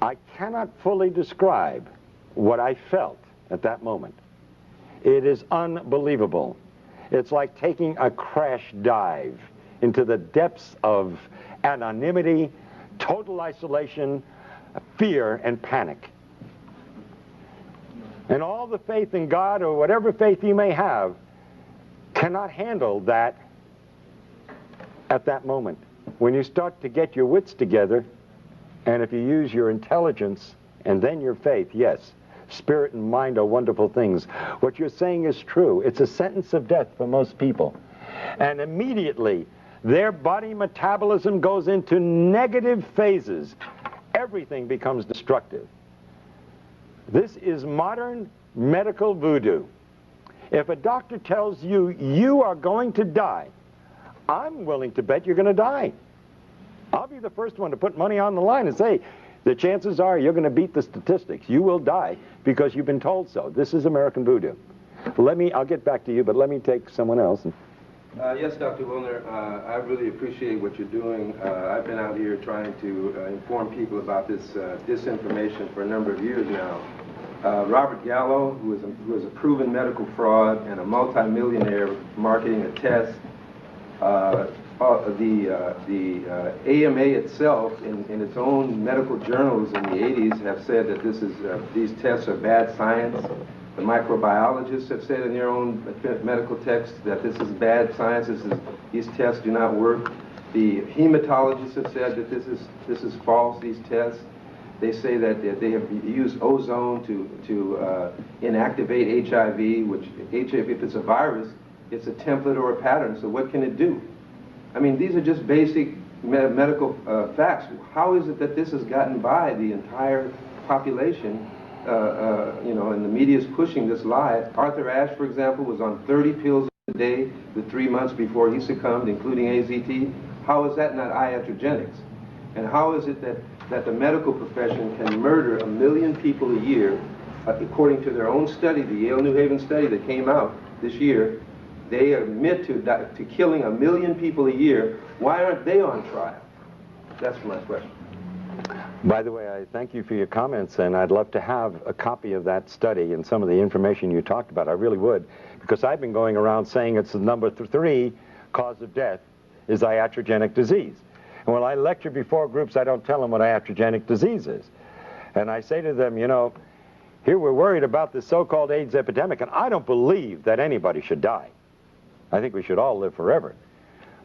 I cannot fully describe what I felt at that moment. It is unbelievable. It's like taking a crash dive into the depths of anonymity, total isolation, fear, and panic. And all the faith in God, or whatever faith you may have, cannot handle that at that moment. When you start to get your wits together, and if you use your intelligence and then your faith, yes, spirit and mind are wonderful things. What you're saying is true. It's a sentence of death for most people. And immediately, their body metabolism goes into negative phases. Everything becomes destructive. This is modern medical voodoo. If a doctor tells you you are going to die, I'm willing to bet you're going to die. I'll be the first one to put money on the line and say, the chances are you're going to beat the statistics. You will die because you've been told so. This is American voodoo. I'll get back to you, but let me take someone else. Yes, Dr. Wilner, I really appreciate what you're doing. I've been out here trying to inform people about this disinformation for a number of years now. Robert Gallo, who is a proven medical fraud and a multimillionaire marketing a test, the AMA itself, in its own medical journals in the 80s, have said that these tests are bad science. The microbiologists have said in their own medical texts that this is bad science. These tests do not work. The hematologists have said that this is false. These tests. They say that they have used ozone to inactivate HIV, which HIV, if it's a virus, it's a template or a pattern. So what can it do? I mean, these are just basic medical facts. How is it that this has gotten by the entire population? And the media is pushing this lie. Arthur Ashe, for example, was on 30 pills a day the 3 months before he succumbed, including AZT. How is that not iatrogenics? And how is it that the medical profession can murder 1 million people a year, according to their own study, the Yale-New Haven study that came out this year? They admit to killing 1 million people a year. Why aren't they on trial? That's my question. By the way, I thank you for your comments, and I'd love to have a copy of that study and some of the information you talked about. I really would, because I've been going around saying it's the number 3 cause of death is iatrogenic disease. And when I lecture before groups, I don't tell them what iatrogenic disease is. And I say to them, you know, here we're worried about this so-called AIDS epidemic, and I don't believe that anybody should die. I think we should all live forever.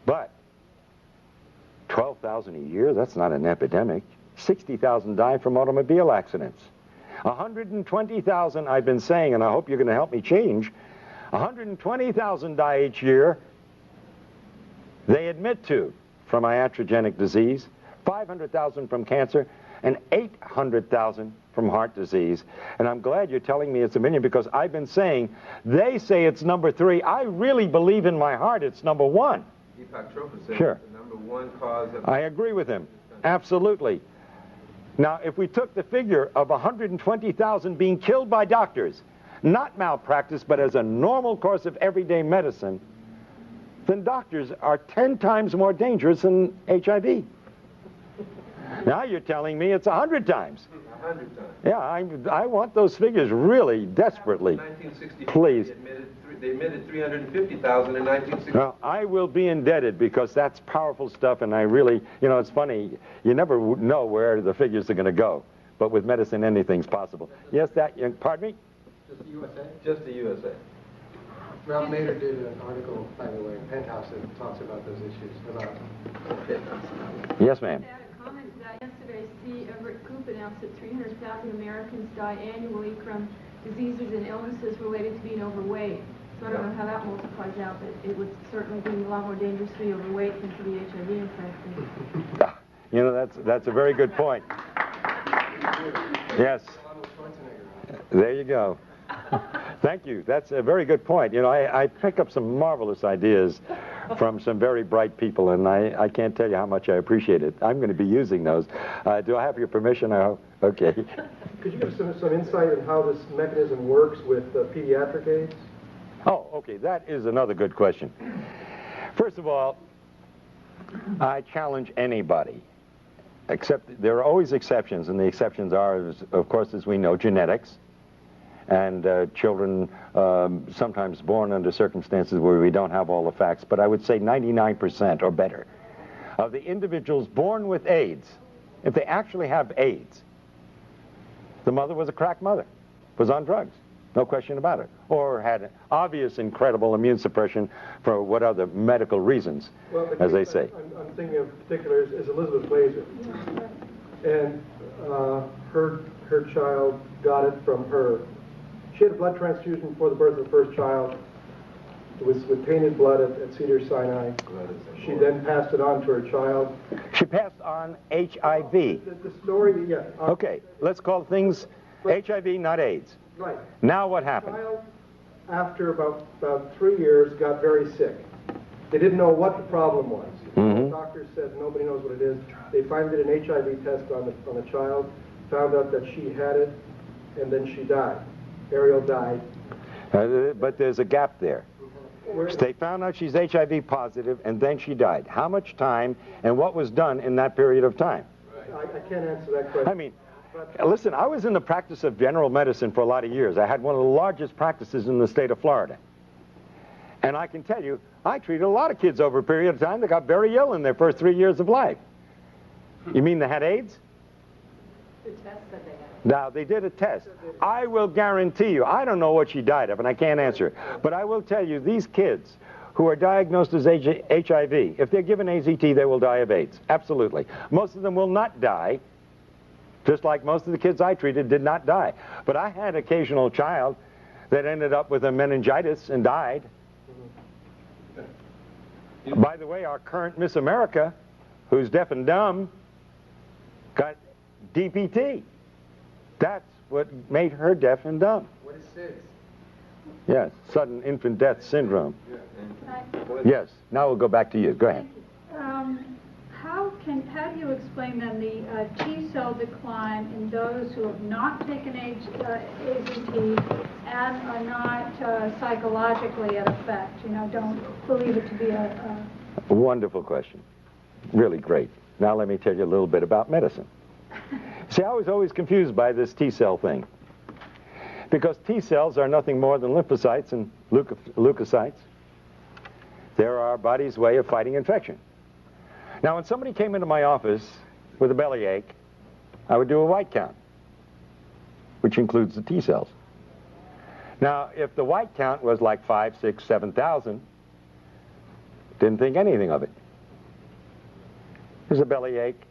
But 12,000 a year, that's not an epidemic. 60,000 die from automobile accidents. 120,000, I've been saying, and I hope you're going to help me change, 120,000 die each year, they admit to, from iatrogenic disease, 500,000 from cancer, and 800,000 from heart disease. And I'm glad you're telling me it's 1 million, because I've been saying, they say it's number 3. I really believe in my heart it's number 1. Deepak Chopra said Sure. the number 1 cause of... I agree with him. Absolutely. Now, if we took the figure of 120,000 being killed by doctors, not malpractice, but as a normal course of everyday medicine, then doctors are 10 times more dangerous than HIV. Now you're telling me it's 100 times. 100 times. Yeah, I want those figures really desperately. 1964, Please. They admitted 350,000 in 1960. Well, I will be indebted, because that's powerful stuff, and I really, you know, it's funny, you never know where the figures are going to go. But with medicine, anything's possible. Yes, pardon me? Just the USA? Just the USA. Ralph Nader did an article, by the way, in Penthouse that talks about those issues. Yes, ma'am. To add a comment to that, yesterday, C. Everett Koop announced that 300,000 Americans die annually from diseases and illnesses related to being overweight. So I don't know how that multiplies out, but it would certainly be a lot more dangerous to be overweight than to be HIV infected. You know, that's a very good point. Yes. There you go. Thank you. That's a very good point. You know, I pick up some marvelous ideas from some very bright people, and I can't tell you how much I appreciate it. I'm going to be using those. Do I have your permission? Okay. Could you give some insight on how this mechanism works with pediatric AIDS? Oh, okay. That is another good question. First of all, I challenge anybody, except there are always exceptions, and the exceptions are, of course, as we know, genetics. And children sometimes born under circumstances where we don't have all the facts, but I would say 99% or better of the individuals born with AIDS, if they actually have AIDS, the mother was a crack mother, was on drugs, no question about it, or had obvious incredible immune suppression for what other medical reasons, well, as they say. I'm thinking of particular is Elizabeth Glazer, and her child got it from her. She had a blood transfusion before the birth of the first child. It was with tainted blood at Cedars-Sinai. She then passed it on to her child. She passed on HIV. The story, yeah. Okay, let's call things HIV, not AIDS. Right. Now what happened? The child, after about 3 years, got very sick. They didn't know what the problem was. Mm-hmm. The doctors said nobody knows what it is. They finally did an HIV test on the child, found out that she had it, and then she died. Ariel died. But there's a gap there. They found out she's HIV positive, and then she died. How much time, and what was done in that period of time? I can't answer that question. I mean, listen, I was in the practice of general medicine for a lot of years. I had one of the largest practices in the state of Florida. And I can tell you, I treated a lot of kids over a period of time that got very ill in their first 3 years of life. You mean they had AIDS? The test that they had. Now, they did a test. I will guarantee you, I don't know what she died of, and I can't answer, but I will tell you, these kids who are diagnosed as HIV, if they're given AZT, they will die of AIDS. Absolutely. Most of them will not die, just like most of the kids I treated did not die. But I had an occasional child that ended up with a meningitis and died. By the way, our current Miss America, who's deaf and dumb, got DPT. That's what made her deaf and dumb. What is SIDS? Yes, sudden infant death syndrome. Can I- Yes, now we'll go back to you. Go ahead. How do you explain then the T-cell decline in those who have not taken AZT and are not psychologically at effect? You know, don't believe it to be a Wonderful question. Really great. Now let me tell you a little bit about medicine. See, I was always confused by this T-cell thing. Because T-cells are nothing more than lymphocytes and leukocytes. They're our body's way of fighting infection. Now, when somebody came into my office with a bellyache, I would do a white count, which includes the T cells. Now, if the white count was like 5, 6, 7,000, didn't think anything of it. There's a bellyache,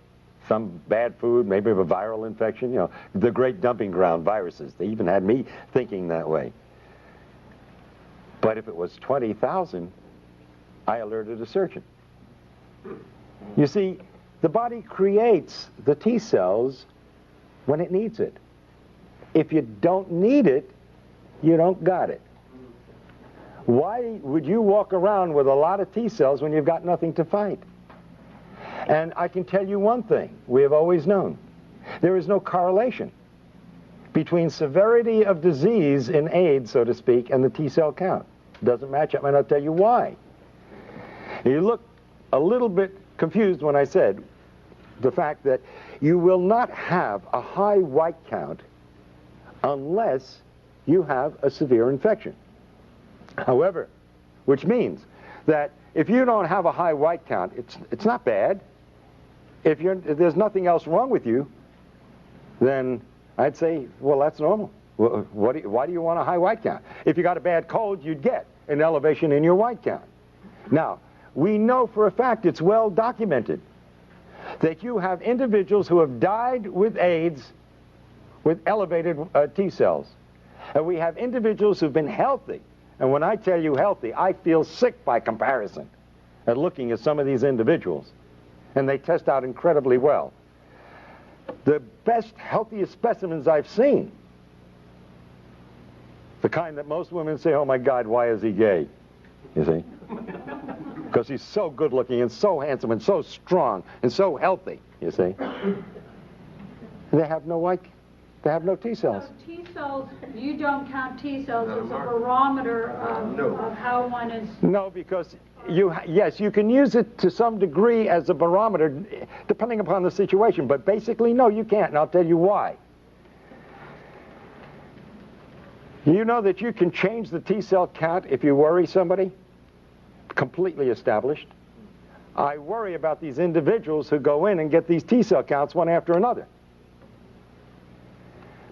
some bad food, maybe of a viral infection, you know, the great dumping ground viruses. They even had me thinking that way. But if it was 20,000, I alerted a surgeon. You see, the body creates the T cells when it needs it. If you don't need it, you don't got it. Why would you walk around with a lot of T cells when you've got nothing to fight? And I can tell you one thing we have always known. There is no correlation between severity of disease in AIDS, so to speak, and the T cell count. Doesn't match up, and I'll tell you why. You look a little bit confused when I said the fact that you will not have a high white count unless you have a severe infection. However, which means that if you don't have a high white count, it's not bad. If there's nothing else wrong with you, then I'd say, well, that's normal. Why do you want a high white count? If you got a bad cold, you'd get an elevation in your white count. Now, we know for a fact, it's well documented, that you have individuals who have died with AIDS with elevated T cells. And we have individuals who've been healthy. And when I tell you healthy, I feel sick by comparison at looking at some of these individuals. And they test out incredibly well. The best, healthiest specimens I've seen, the kind that most women say, oh my God, why is he gay? You see? Because he's so good looking and so handsome and so strong and so healthy, you see? They have no white, they have no T cells. So T cells, you don't count T cells as a barometer of how one is... No, because yes, you can use it to some degree as a barometer, depending upon the situation, but basically, no, you can't, and I'll tell you why. You know that you can change the T cell count if you worry somebody? Completely established. I worry about these individuals who go in and get these T cell counts one after another,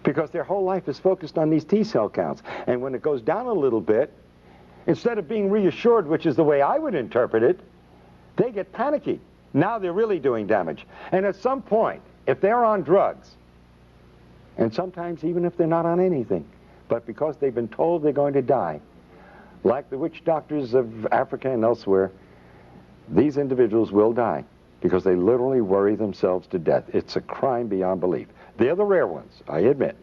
because their whole life is focused on these T cell counts. And when it goes down a little bit, instead of being reassured, which is the way I would interpret it, they get panicky. Now they're really doing damage. And at some point, if they're on drugs, and sometimes even if they're not on anything, but because they've been told they're going to die, like the witch doctors of Africa and elsewhere, these individuals will die because they literally worry themselves to death. It's a crime beyond belief. They're the rare ones, I admit.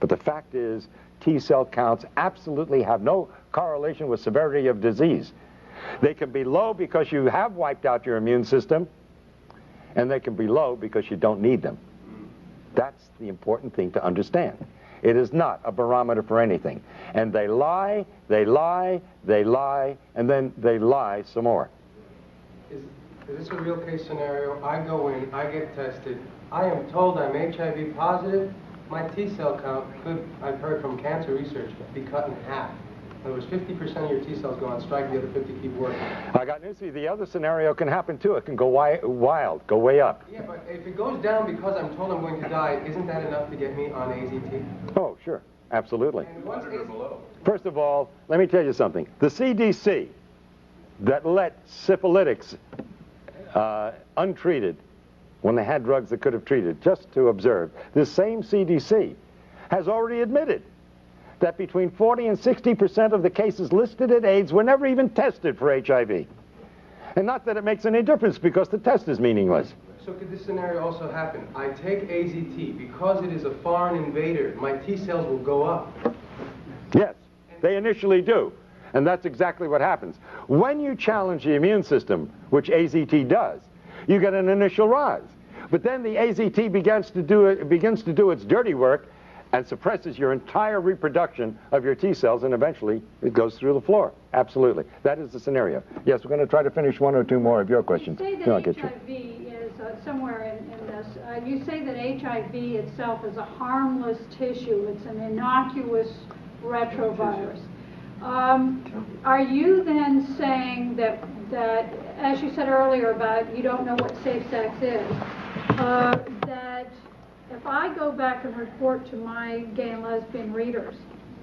But the fact is, T cell counts absolutely have no correlation with severity of disease. They can be low because you have wiped out your immune system, and they can be low because you don't need them. That's the important thing to understand. It is not a barometer for anything. And they lie, they lie, they lie, and then they lie some more. Is this a real case scenario? I go in, I get tested, I am told I'm HIV positive. My T cell count could, I've heard from cancer research, be cut in half. In other words, 50% of your T cells go on strike, the other 50 keep working. I got news for you. The other scenario can happen too. It can go wild, go way up. Yeah, but if it goes down because I'm told I'm going to die, isn't that enough to get me on AZT? Oh, sure. Absolutely. And once First of all, let me tell you something. The CDC that let syphilitics untreated when they had drugs that could have treated, just to observe, this same CDC has already admitted that between 40 and 60% of the cases listed at AIDS were never even tested for HIV. And not that it makes any difference because the test is meaningless. So could this scenario also happen? I take AZT, because it is a foreign invader, my T cells will go up. Yes, they initially do. And that's exactly what happens. When you challenge the immune system, which AZT does, you get an initial rise. But then the AZT begins to do its dirty work and suppresses your entire reproduction of your T cells, and eventually it goes through the floor. Absolutely. That is the scenario. Yes, we're going to try to finish one or two more of your questions. You say that HIV is somewhere in this. You say that HIV itself is a harmless tissue. It's an innocuous retrovirus. Are you then saying that, as you said earlier about you don't know what safe sex is, that if I go back and report to my gay and lesbian readers,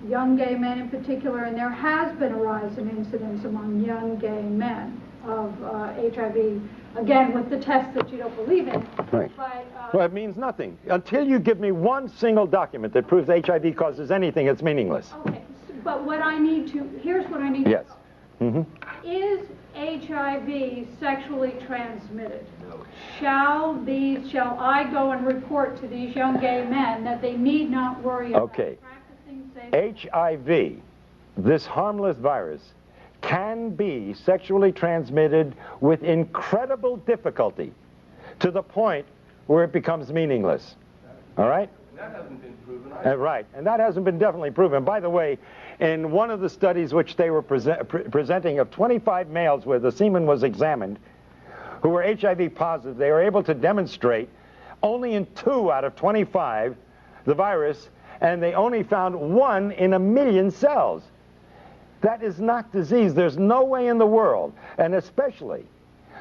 young gay men in particular, and there has been a rise in incidence among young gay men of HIV, again with the tests that you don't believe in. Right. But, Well, it means nothing. Until you give me one single document that proves HIV causes anything, it's meaningless. okay, but what I need to, here's what I need Yes. to know. Mm-hmm. Is HIV sexually transmitted? Shall I go and report to these young gay men that they need not worry about practicing safe? HIV, this harmless virus, can be sexually transmitted with incredible difficulty to the point where it becomes meaningless. All right? That hasn't been proven. Right, and that hasn't been definitely proven. By the way, in one of the studies which they were presenting of 25 males where the semen was examined, who were HIV positive, they were able to demonstrate only in 2 out of 25 the virus, and they only found 1 in 1,000,000 cells. That is not disease. There's no way in the world, and especially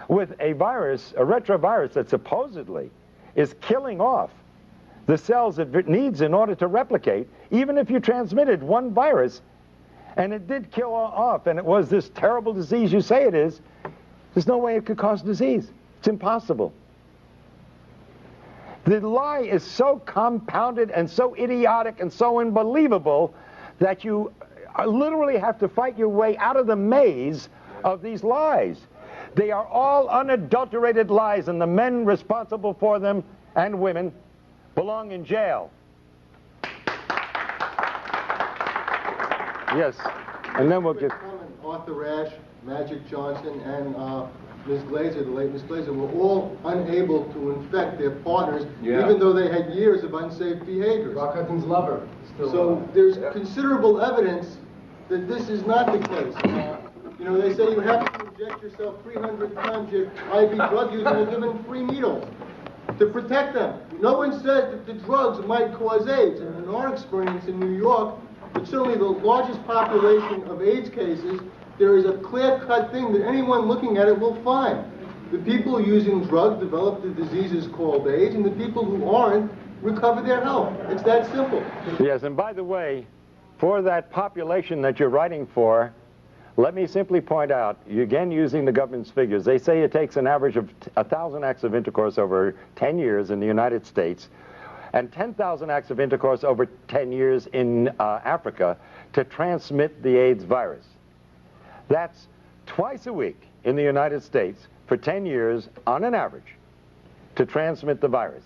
with a virus, a retrovirus that supposedly is killing off the cells it needs in order to replicate, even if you transmitted 1 virus, and it did kill off, and it was this terrible disease you say it is, there's no way it could cause disease. It's impossible. The lie is so compounded and so idiotic and so unbelievable that you literally have to fight your way out of the maze of these lies. They are all unadulterated lies, and the men responsible for them, and women, belong in jail. Yes, and then we'll get... Arthur Ashe, Magic Johnson, and Ms. Glazer, the late Ms. Glazer, were all unable to infect their partners, even though they had years of unsafe behaviors. Rock Hudson's lover. So there's considerable evidence that this is not the case. You know, they say you have to inject yourself 300 times your IV drug use and you're given 3 needles to protect them. No one says that the drugs might cause AIDS. And in our experience in New York, it's certainly the largest population of AIDS cases, there is a clear-cut thing that anyone looking at it will find. The people using drugs develop the diseases called AIDS, and the people who aren't recover their health. It's that simple. Yes, and by the way, for that population that you're writing for, let me simply point out, again using the government's figures, they say it takes an average of 1,000 acts of intercourse over 10 years in the United States and 10,000 acts of intercourse over 10 years in Africa to transmit the AIDS virus. That's twice a week in the United States for 10 years on an average to transmit the virus.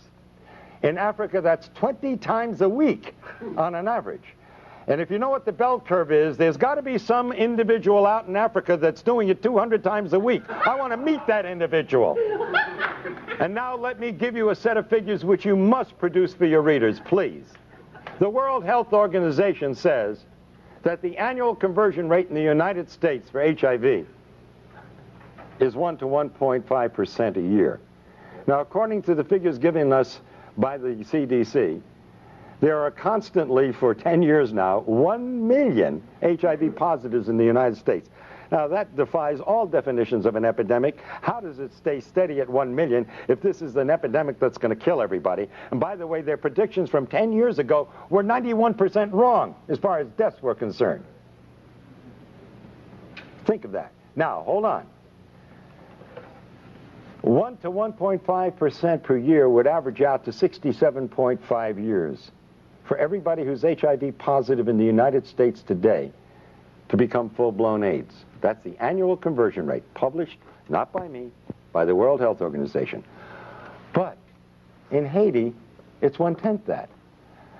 In Africa, that's 20 times a week on an average. And if you know what the bell curve is, there's got to be some individual out in Africa that's doing it 200 times a week. I want to meet that individual. And now let me give you a set of figures which you must produce for your readers, please. The World Health Organization says that the annual conversion rate in the United States for HIV is 1 to 1.5% a year. Now, according to the figures given us by the CDC, there are constantly, for 10 years now, 1 million HIV positives in the United States. Now, that defies all definitions of an epidemic. How does it stay steady at 1 million if this is an epidemic that's going to kill everybody? And by the way, their predictions from 10 years ago were 91% wrong as far as deaths were concerned. Think of that. Now, hold on. 1 to 1.5% per year would average out to 67.5 years for everybody who's HIV positive in the United States today to become full-blown AIDS. That's the annual conversion rate, published not by me, by the World Health Organization. But in Haiti, it's 1/10 that.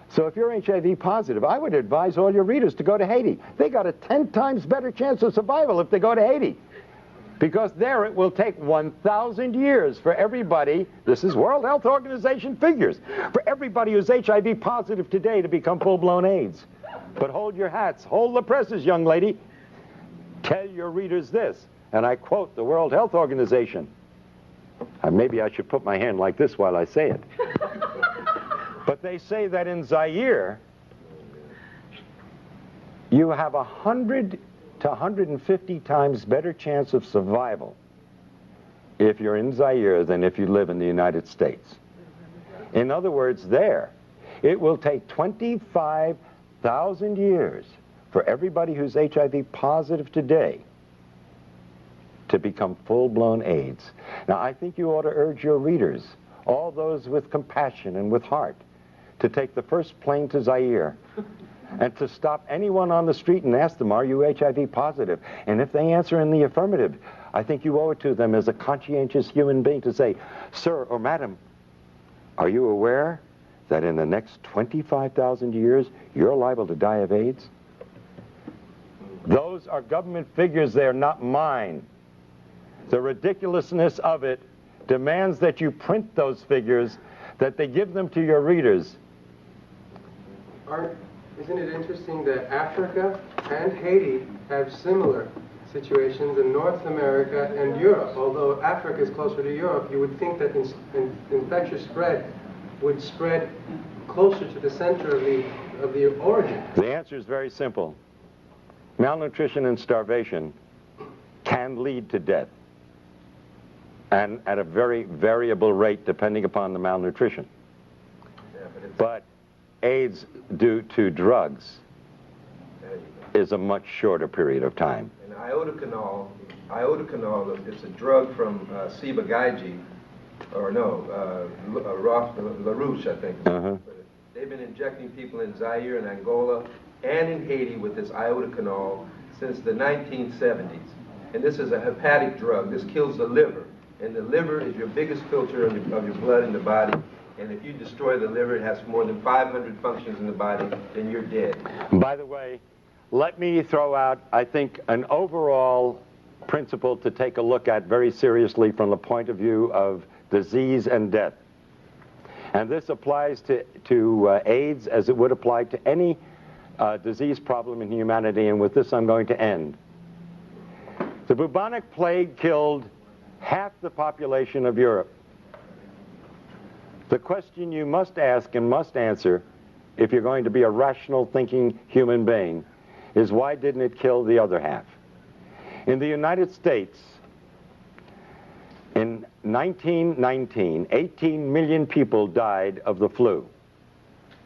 So if you're HIV positive, I would advise all your readers to go to Haiti. They got a 10 times better chance of survival if they go to Haiti. Because there it will take 1,000 years for everybody, this is World Health Organization figures, for everybody who's HIV positive today to become full-blown AIDS. But hold your hats, hold the presses, young lady. Tell your readers this, and I quote the World Health Organization. Maybe I should put my hand like this while I say it. But they say that in Zaire, you have 100 to 150 times better chance of survival if you're in Zaire than if you live in the United States. In other words, there, it will take 25,000 years for everybody who's HIV positive today to become full-blown AIDS. Now, I think you ought to urge your readers, all those with compassion and with heart, to take the first plane to Zaire and to stop anyone on the street and ask them, are you HIV positive? And if they answer in the affirmative, I think you owe it to them as a conscientious human being to say, sir or madam, are you aware that in the next 25,000 years, you're liable to die of AIDS? Those are government figures, they're not mine. The ridiculousness of it demands that you print those figures, that they give them to your readers. Isn't it interesting that Africa and Haiti have similar situations in North America and Europe? Although Africa is closer to Europe, you would think that infectious spread would spread closer to the center of the origin. The answer is very simple. Malnutrition and starvation can lead to death, and at a very variable rate depending upon the malnutrition. But AIDS due to drugs is a much shorter period of time. And iodocanol is a drug from Ciba-Geigy, or no, LaRouche, I think. They've been injecting people in Zaire and Angola and in Haiti with this iodocanol since the 1970s. And this is a hepatic drug. This kills the liver. And the liver is your biggest filter of your blood in the body. And if you destroy the liver, it has more than 500 functions in the body, then you're dead. By the way, let me throw out, I think, an overall principle to take a look at very seriously from the point of view of disease and death. And this applies to AIDS as it would apply to any disease problem in humanity, and with this I'm going to end. The bubonic plague killed half the population of Europe. The question you must ask and must answer, if you're going to be a rational thinking human being, is why didn't it kill the other half? In the United States, in 1919, 18 million people died of the flu.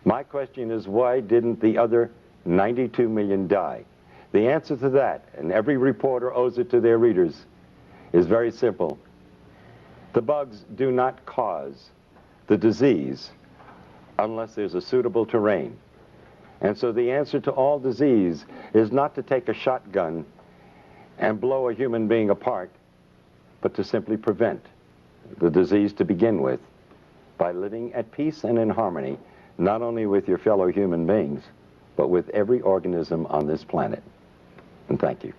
My question is, why didn't the other 92 million die? The answer to that, and every reporter owes it to their readers, is very simple. The bugs do not cause the disease unless there's a suitable terrain. And so the answer to all disease is not to take a shotgun and blow a human being apart, but to simply prevent the disease to begin with by living at peace and in harmony, not only with your fellow human beings, but with every organism on this planet. And thank you.